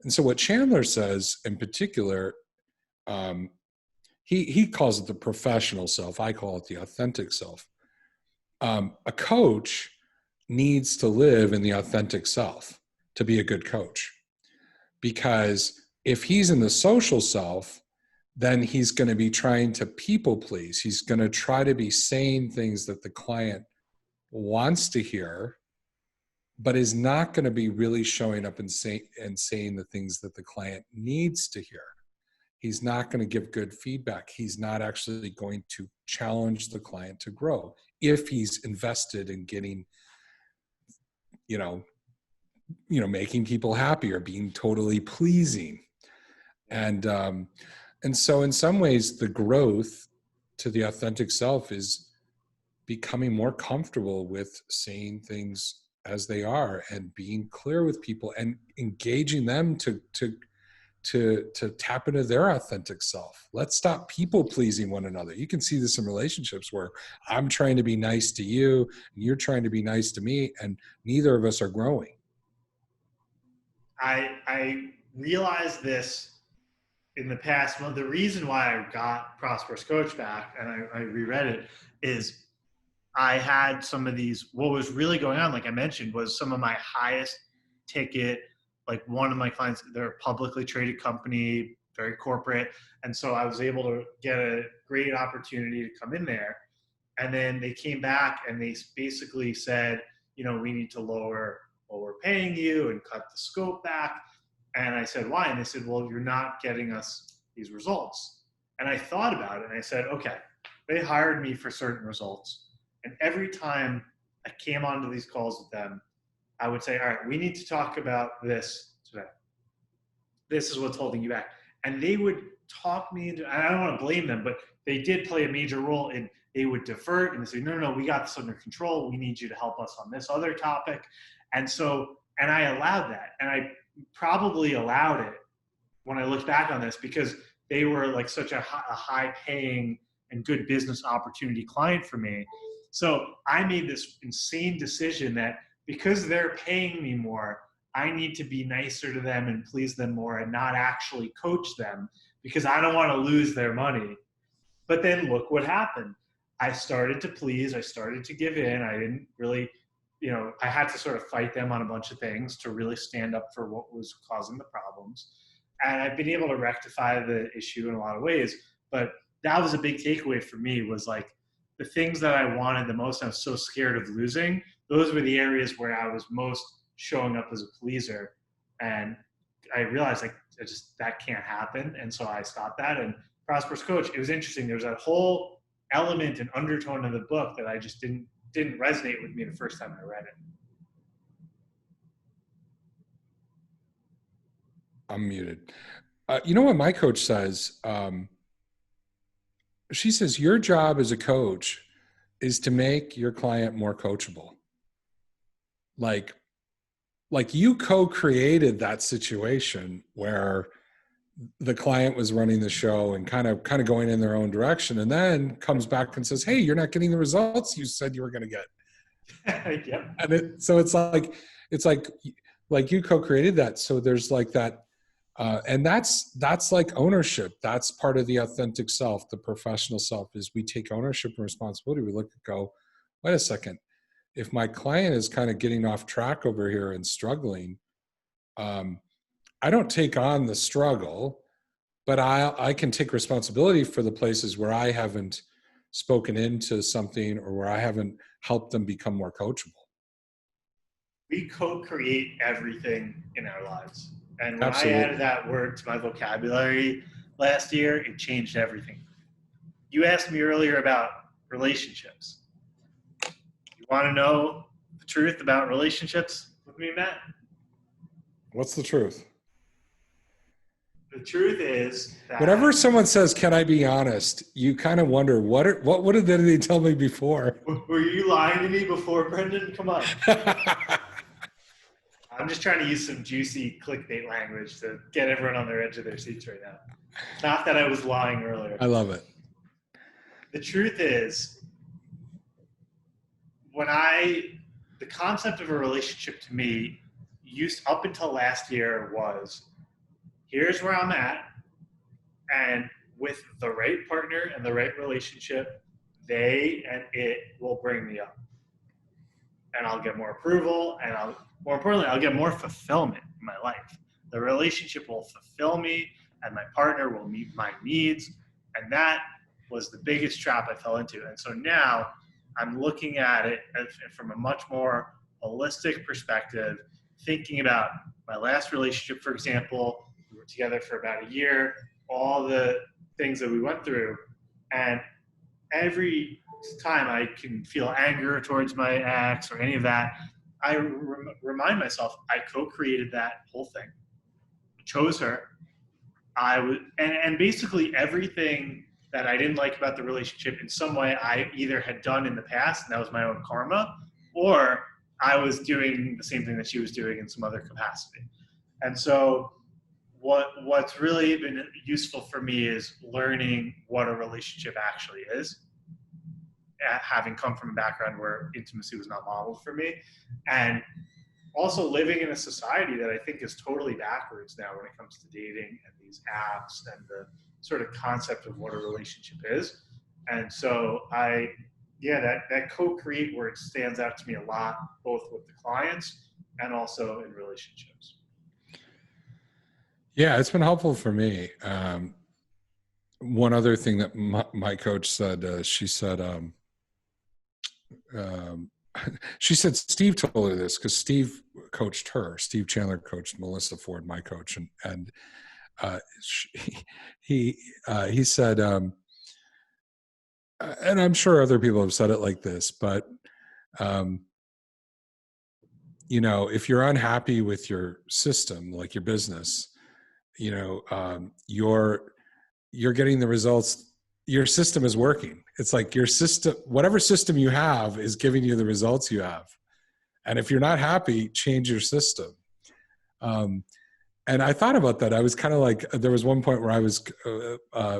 so what Chandler says in particular, he calls it the professional self. I call it the authentic self. A coach needs to live in the authentic self to be a good coach. Because if he's in the social self, then he's going to be trying to people please. He's going to try to be saying things that the client wants to hear, but is not going to be really showing up and saying the things that the client needs to hear. He's not going to give good feedback. He's not actually going to challenge the client to grow if he's invested in getting, making people happy or being totally pleasing. And so in some ways, the growth to the authentic self is becoming more comfortable with saying things as they are and being clear with people and engaging them to tap into their authentic self. Let's stop people pleasing one another. You can see this in relationships where I'm trying to be nice to you and you're trying to be nice to me, and neither of us are growing. I realized this in the past. Well, the reason why I got Prosperous Coach back and I reread it is I had some of these, what was really going on, like I mentioned, was some of my highest ticket, like one of my clients, they're a publicly traded company, very corporate. And so I was able to get a great opportunity to come in there. And then they came back and they basically said, we need to lower what we're paying you and cut the scope back. And I said, why? And they said, well, you're not getting us these results. And I thought about it and I said, okay, they hired me for certain results. And every time I came onto these calls with them, I would say, all right, we need to talk about this today. This is what's holding you back. And they would talk me into, and I don't want to blame them, but they did play a major role in, they would divert and say, no, we got this under control. We need you to help us on this other topic. And I allowed that. And I probably allowed it when I look back on this because they were like such a high paying and good business opportunity client for me. So I made this insane decision that because they're paying me more, I need to be nicer to them and please them more and not actually coach them because I don't want to lose their money. But then look what happened. I started to please. I started to give in. I didn't really, I had to sort of fight them on a bunch of things to really stand up for what was causing the problems. And I've been able to rectify the issue in a lot of ways. But that was a big takeaway for me, was like the things that I wanted the most, I was so scared of losing. Those were the areas where I was most showing up as a pleaser. And I realized like that can't happen. And so I stopped that. And Prosperous Coach, it was interesting. There was that whole element and undertone of the book that I just didn't resonate with me the first time I read it. I'm muted. You know what my coach says? She says, your job as a coach is to make your client more coachable. Like you co-created that situation where the client was running the show and kind of going in their own direction, and then comes back and says, hey, you're not getting the results you said you were going to get. Yep. And so it's like you co-created that. So there's like that. And that's like ownership. That's part of the authentic self, the professional self, is we take ownership and responsibility. We look and go, wait a second. If my client is kind of getting off track over here and struggling, I don't take on the struggle, but I can take responsibility for the places where I haven't spoken into something or where I haven't helped them become more coachable. We co-create everything in our lives. And when I Absolutely. added that word to my vocabulary last year, it changed everything. You asked me earlier about relationships. You want to know the truth about relationships with me, Matt? What's the truth? The truth is Whenever that someone says, "Can I be honest?" you kind of wonder what did they tell me before? were you lying to me before, Brendan? Come on. I'm just trying to use some juicy clickbait language to get everyone on their edge of their seats right now. Not that I was lying earlier. I love it. The truth is, the concept of a relationship to me used up until last year was, here's where I'm at, and with the right partner and the right relationship, they and it will bring me up. And I'll get more approval, and more importantly, I'll get more fulfillment in my life. The relationship will fulfill me, and my partner will meet my needs. And that was the biggest trap I fell into. And so now I'm looking at it from a much more holistic perspective, thinking about my last relationship, for example. We were together for about a year, all the things that we went through. And every time I can feel anger towards my ex or any of that, I remind myself I co-created that whole thing. I chose her. I would, and basically everything that I didn't like about the relationship in some way I either had done in the past, and that was my own karma, or I was doing the same thing that she was doing in some other capacity. And so what's really been useful for me is learning what a relationship actually is, having come from a background where intimacy was not modeled for me, and also living in a society that I think is totally backwards now when it comes to dating and these apps and the sort of concept of what a relationship is. And so that co-create word stands out to me a lot, both with the clients and also in relationships. Yeah, it's been helpful for me. One other thing that my coach said, she said, she said Steve told her this because Steve coached her. Steve Chandler coached Melissa Ford, my coach, and he said, and I'm sure other people have said it like this, but if you're unhappy with your system, like your business, you're getting the results. Your system is working. It's like your system, whatever system you have is giving you the results you have. And if you're not happy, change your system. And I thought about that. I was kind of like, there was one point where I was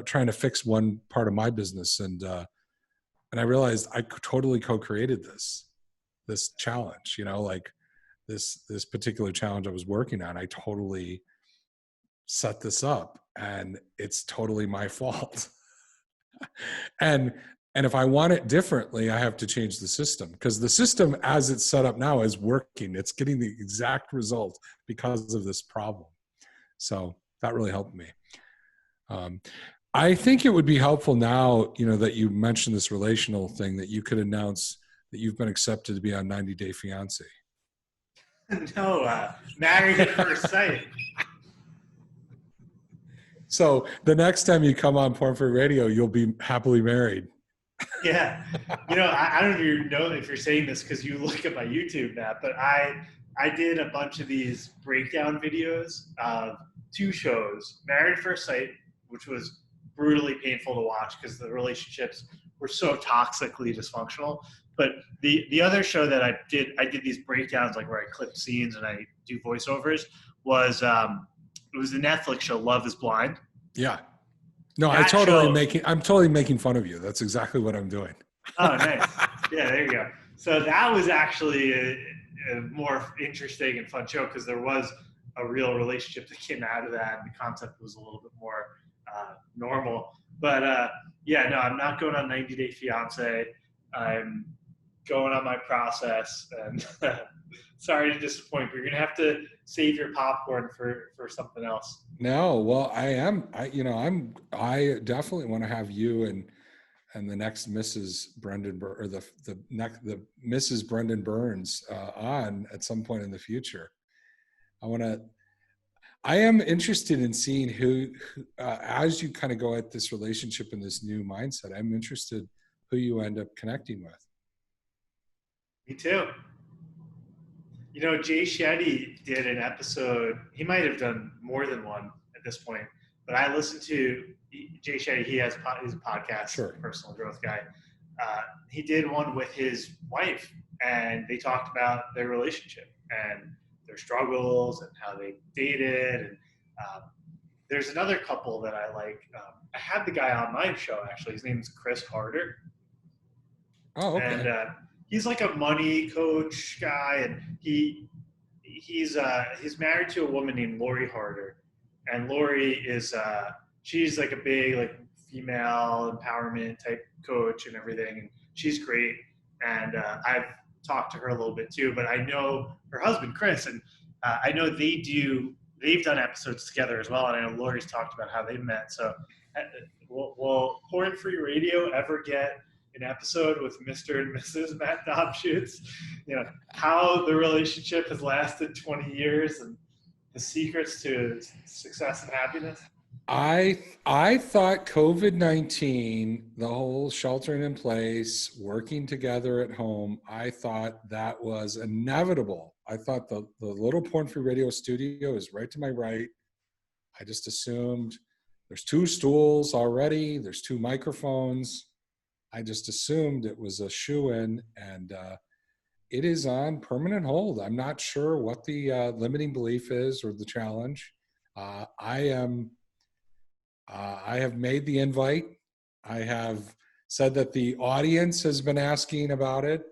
trying to fix one part of my business. And I realized I totally co-created this challenge, like this particular challenge I was working on. I totally set this up and it's totally my fault. and if I want it differently, I have to change the system, because the system as it's set up now is working. It's getting the exact result because of this problem. So that really helped me. I think it would be helpful now, that you mentioned this relational thing, that you could announce that you've been accepted to be on 90 Day Fiancé. No, married at first sight. So the next time you come on Porn Free Radio, you'll be happily married. Yeah. I don't even know if you're saying this because you look at my YouTube, Matt, but I did a bunch of these breakdown videos of 2 shows, Married at First Sight, which was brutally painful to watch because the relationships were so toxically dysfunctional. But the other show that I did these breakdowns, like where I clip scenes and I do voiceovers, was it was the Netflix show Love is Blind. Yeah. No, I'm totally making fun of you. That's exactly what I'm doing. Oh, nice. Yeah, there you go. So that was actually a more interesting and fun show because there was a real relationship that came out of that, and the concept was a little bit more normal. But no, I'm not going on 90 Day Fiancé. I'm going on my process, and sorry to disappoint, but you're gonna have to save your popcorn for something else. No, well, I definitely want to have you and the next Mrs. Brendan or the Mrs. Brendan Burns on at some point in the future. I am interested in seeing as you kind of go at this relationship and this new mindset, I'm interested who you end up connecting with. Me too. You know, Jay Shetty did an episode. He might have done more than one at this point, but I listened to Jay Shetty. He's a podcast, Sure. personal growth guy. He did one with his wife, and they talked about their relationship and their struggles and how they dated. And um, there's another couple that I like. I had the guy on my show actually. His name's Chris Harder, Oh, okay. and he's like a money coach guy, and he's married to a woman named Lori Harder, and Lori is she's like a big like female empowerment type coach and everything, and she's great. And I've talked to her a little bit too, but I know her husband Chris, and I know they've done episodes together as well, and I know Lori's talked about how they met. So will Porn Free Radio ever get an episode with Mr. and Mrs. Matt Dobschuetz? You know, how the relationship has lasted 20 years and the secrets to success and happiness? I thought COVID-19, the whole sheltering in place, working together at home, I thought that was inevitable. I thought the little Porn Free Radio studio is right to my right. I just assumed there's 2 stools already, there's 2 microphones. I just assumed it was a shoo-in, and it is on permanent hold. I'm not sure what the limiting belief is or the challenge. I have made the invite. I have said that the audience has been asking about it.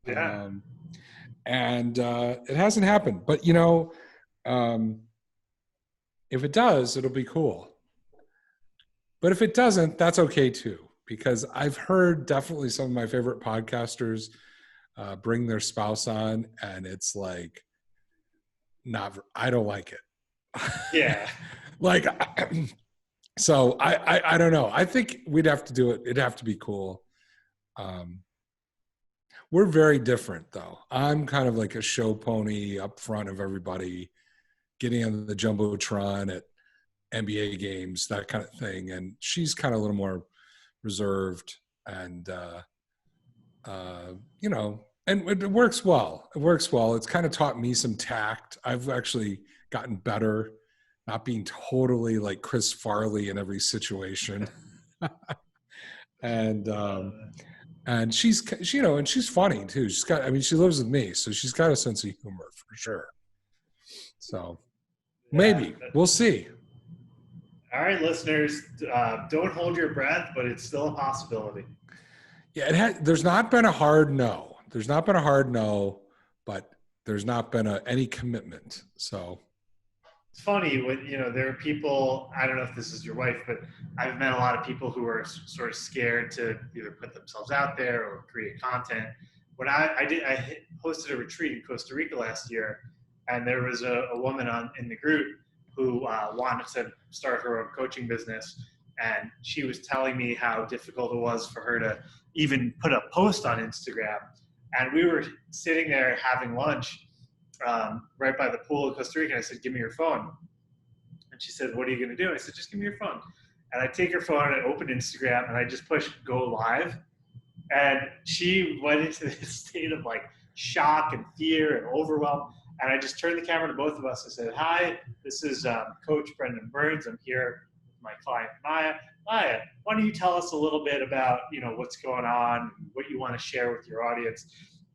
Yeah. And it hasn't happened. But, you know, if it does, it'll be cool. But if it doesn't, that's okay too, because I've heard definitely some of my favorite podcasters bring their spouse on, and it's like, I don't like it. Yeah. Like, so I don't know. I think we'd have to do it. It'd have to be cool. We're very different though. I'm kind of like a show pony up front of everybody, getting on the Jumbotron at NBA games, that kind of thing. And she's kind of a little more reserved, and, you know, and it works well. It works well. It's kind of taught me some tact. I've actually gotten better, not being totally like Chris Farley in every situation. And she's, you know, and she's funny too. She lives with me, so she's got a sense of humor for sure. So maybe we'll see. All right, listeners, don't hold your breath, but it's still a possibility. Yeah, there's not been a hard no. There's not been a hard no, but there's not been any commitment. So it's funny when, you know, there are people, I don't know if this is your wife, but I've met a lot of people who are sort of scared to either put themselves out there or create content. When I hosted a retreat in Costa Rica last year, and there was a woman in the group who wanted to start her own coaching business. And she was telling me how difficult it was for her to even put a post on Instagram. And we were sitting there having lunch right by the pool in Costa Rica. And I said, give me your phone. And she said, what are you going to do? I said, just give me your phone. And I take her phone and I open Instagram and I just push go live. And she went into this state of like shock and fear and overwhelm. And I just turned the camera to both of us and said, hi, this is Coach Brendan Burns. I'm here with my client, Maya. Maya, why don't you tell us a little bit about, you know, what's going on, what you want to share with your audience?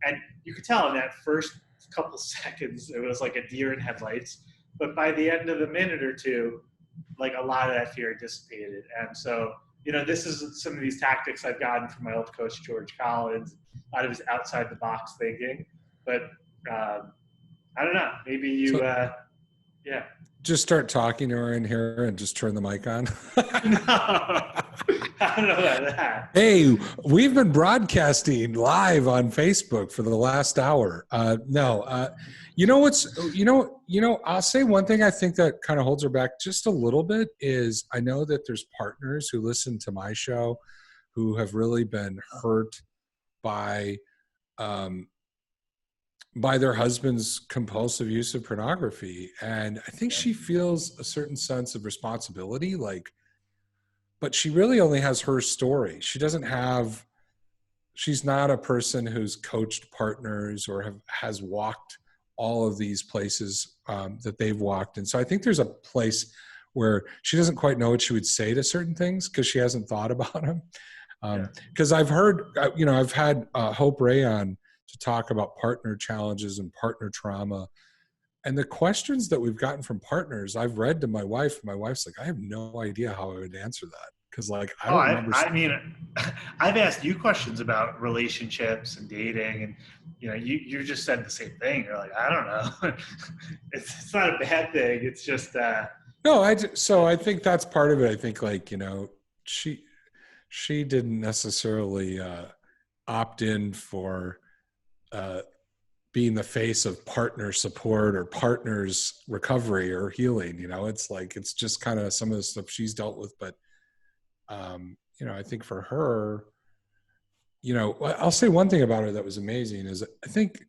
And you could tell in that first couple seconds, it was like a deer in headlights. But by the end of the minute or two, like a lot of that fear dissipated. And so, you know, this is some of these tactics I've gotten from my old coach, George Collins, out of his outside the box thinking. But I don't know, maybe you, yeah. Just start talking to her in here and just turn the mic on. No, I don't know about that. Hey, we've been broadcasting live on Facebook for the last hour. You know, I'll say one thing I think that kind of holds her back just a little bit is I know that there's partners who listen to my show who have really been hurt by by their husband's compulsive use of pornography. And I think Yeah. she feels a certain sense of responsibility, like, but she really only has her story. She doesn't have, she's not a person who's coached partners or has walked all of these places that they've walked. And so I think there's a place where she doesn't quite know what she would say to certain things because she hasn't thought about them. Yeah. Because I've heard, I've had Hope Ray on to talk about partner challenges and partner trauma. And the questions that we've gotten from partners, I've read to my wife. My wife's like, I have no idea how I would answer that. Because, like, I Oh, don't remember. I mean, I've asked you questions about relationships and dating, and you just said the same thing. You're like, I don't know. It's not a bad thing. It's just No, so I think that's part of it. I think, like, she didn't necessarily opt in for being the face of partner support or partners recovery or healing. It's like, it's just kind of some of the stuff she's dealt with. But I think for her, I'll say one thing about her that was amazing is I think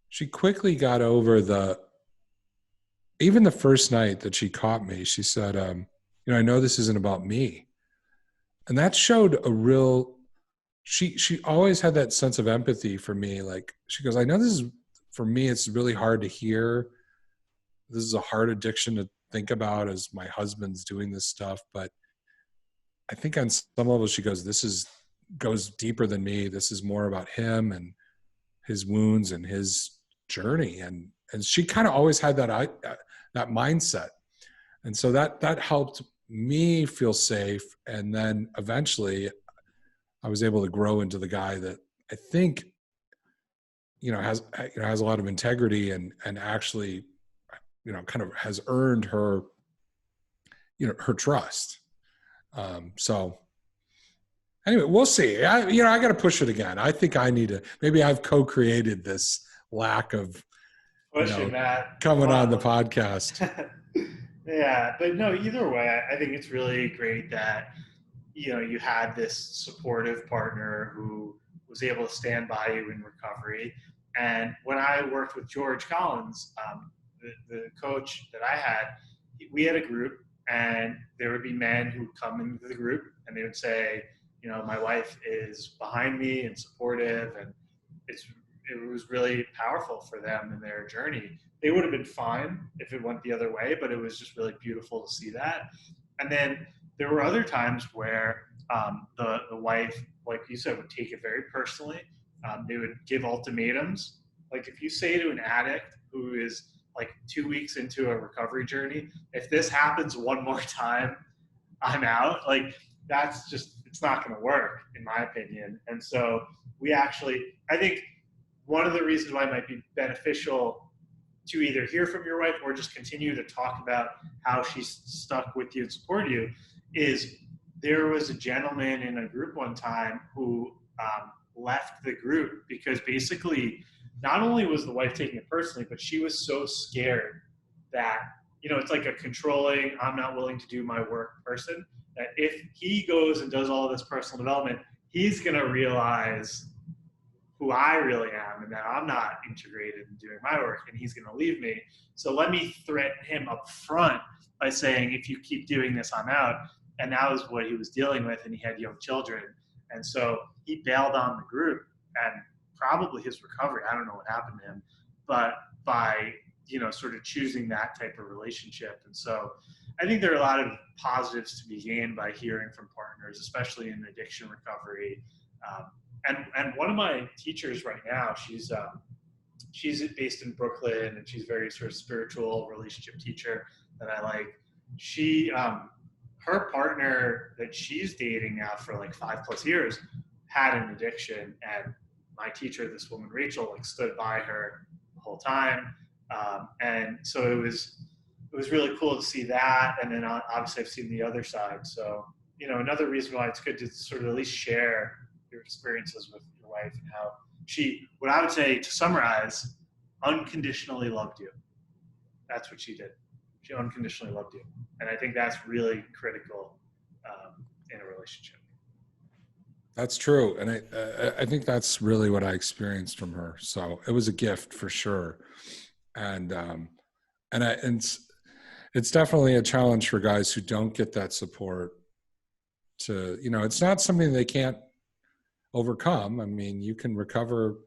she quickly got over even the first night that she caught me, she said, I know this isn't about me. And that showed a real, she always had that sense of empathy for me. Like, she goes, I know this is, for me, it's really hard to hear. This is a hard addiction to think about as my husband's doing this stuff. But I think on some level, she goes, goes deeper than me. This is more about him and his wounds and his journey. And she kind of always had that mindset. And so that helped me feel safe. And then eventually I was able to grow into the guy that I think, has a lot of integrity and actually, kind of has earned her, her trust. So anyway, we'll see. I got to push it again. I think I need to, maybe I've co-created this lack of, pushing that. Come coming on the on. podcast. Yeah, but no, either way, I think it's really great that you had this supportive partner who was able to stand by you in recovery. And when I worked with George Collins, the coach that I had, we had a group, and there would be men who would come into the group, and they would say, my wife is behind me and supportive, and it was really powerful for them in their journey. They would have been fine if it went the other way, but it was just really beautiful to see that. And then there were other times where the wife, like you said, would take it very personally. They would give ultimatums. Like, if you say to an addict who is like 2 weeks into a recovery journey, if this happens one more time, I'm out. Like, that's just, it's not going to work, in my opinion. And so I think one of the reasons why it might be beneficial to either hear from your wife or just continue to talk about how she's stuck with you and supported you is, there was a gentleman in a group one time who left the group because basically not only was the wife taking it personally, but she was so scared that, it's like a controlling, I'm not willing to do my work person, that if he goes and does all this personal development, he's going to realize who I really am and that I'm not integrated in doing my work, and he's going to leave me. So let me threaten him up front by saying, if you keep doing this, I'm out. And that was what he was dealing with, and he had young children. And so he bailed on the group, and probably his recovery, I don't know what happened to him, but by, sort of choosing that type of relationship. And so I think there are a lot of positives to be gained by hearing from partners, especially in addiction recovery. And one of my teachers right now, she's based in Brooklyn, and she's very sort of spiritual relationship teacher that I like. She, her partner that she's dating now for like 5+ years had an addiction, and my teacher, this woman Rachel, like stood by her the whole time, and so it was really cool to see that. And then obviously I've seen the other side. So another reason why it's good to sort of at least share your experiences with your wife and how she, what I would say to summarize, unconditionally loved you. That's what she did. She unconditionally loved you. And I think that's really critical in a relationship. That's true. And I think that's really what I experienced from her. So it was a gift for sure. And, and it's definitely a challenge for guys who don't get that support to, it's not something they can't overcome. I mean, you can recover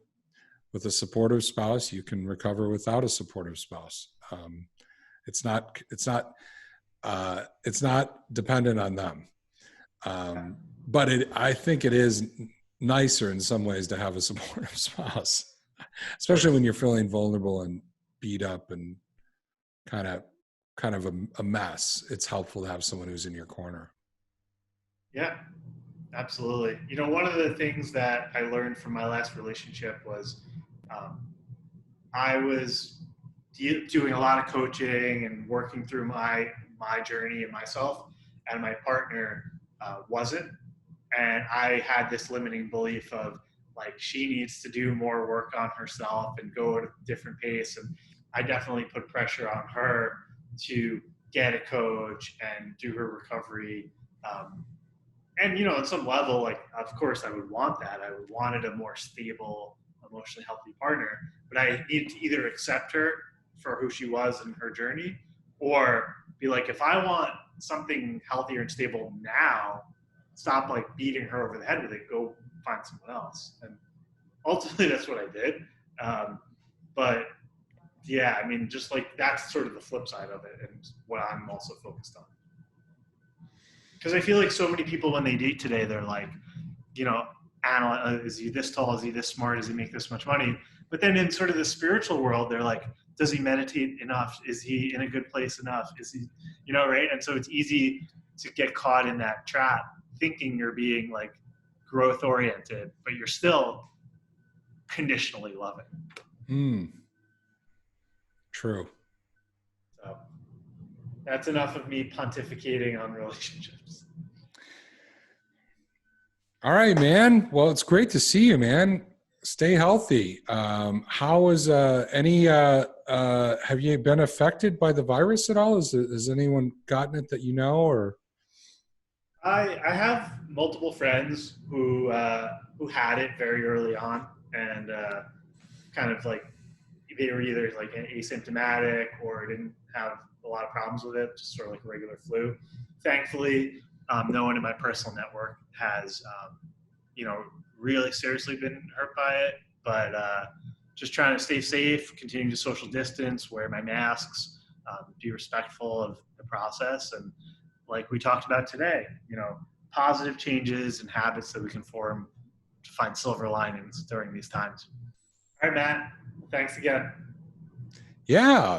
with a supportive spouse, you can recover without a supportive spouse. It's not dependent on them. But I think it is nicer in some ways to have a supportive spouse, especially when you're feeling vulnerable and beat up and kind of a mess. It's helpful to have someone who's in your corner. Yeah, absolutely. One of the things that I learned from my last relationship was um, I was doing a lot of coaching and working through my journey and myself, and my partner wasn't. And I had this limiting belief of like she needs to do more work on herself and go at a different pace. And I definitely put pressure on her to get a coach and do her recovery. And at some level, like of course I would want that. I would wanted a more stable, emotionally healthy partner, but I needed to either accept her for who she was in her journey, or be like, if I want something healthier and stable now, stop like beating her over the head with it. Go find someone else. And ultimately, that's what I did. But yeah, I mean, just like that's sort of the flip side of it, and what I'm also focused on. Because I feel like so many people when they date today, they're like, you know, is he this tall? Is he this smart? Does he make this much money? But then in sort of the spiritual world, they're like, does he meditate enough? Is he in a good place enough? Is he, right? And so it's easy to get caught in that trap, thinking you're being like growth oriented, but you're still conditionally loving. True. So that's enough of me pontificating on relationships. All right, man. Well, it's great to see you, man. Stay healthy. How is have you been affected by the virus at all? Has anyone gotten it that you know, or? I have multiple friends who had it very early on, and kind of like they were either like asymptomatic or didn't have a lot of problems with it, just sort of like a regular flu. Thankfully, no one in my personal network has, really seriously been hurt by it. But just trying to stay safe, continue to social distance, wear my masks, be respectful of the process, and like we talked about today, positive changes and habits that we can form to find silver linings during these times. All right, Matt. Thanks again. Yeah.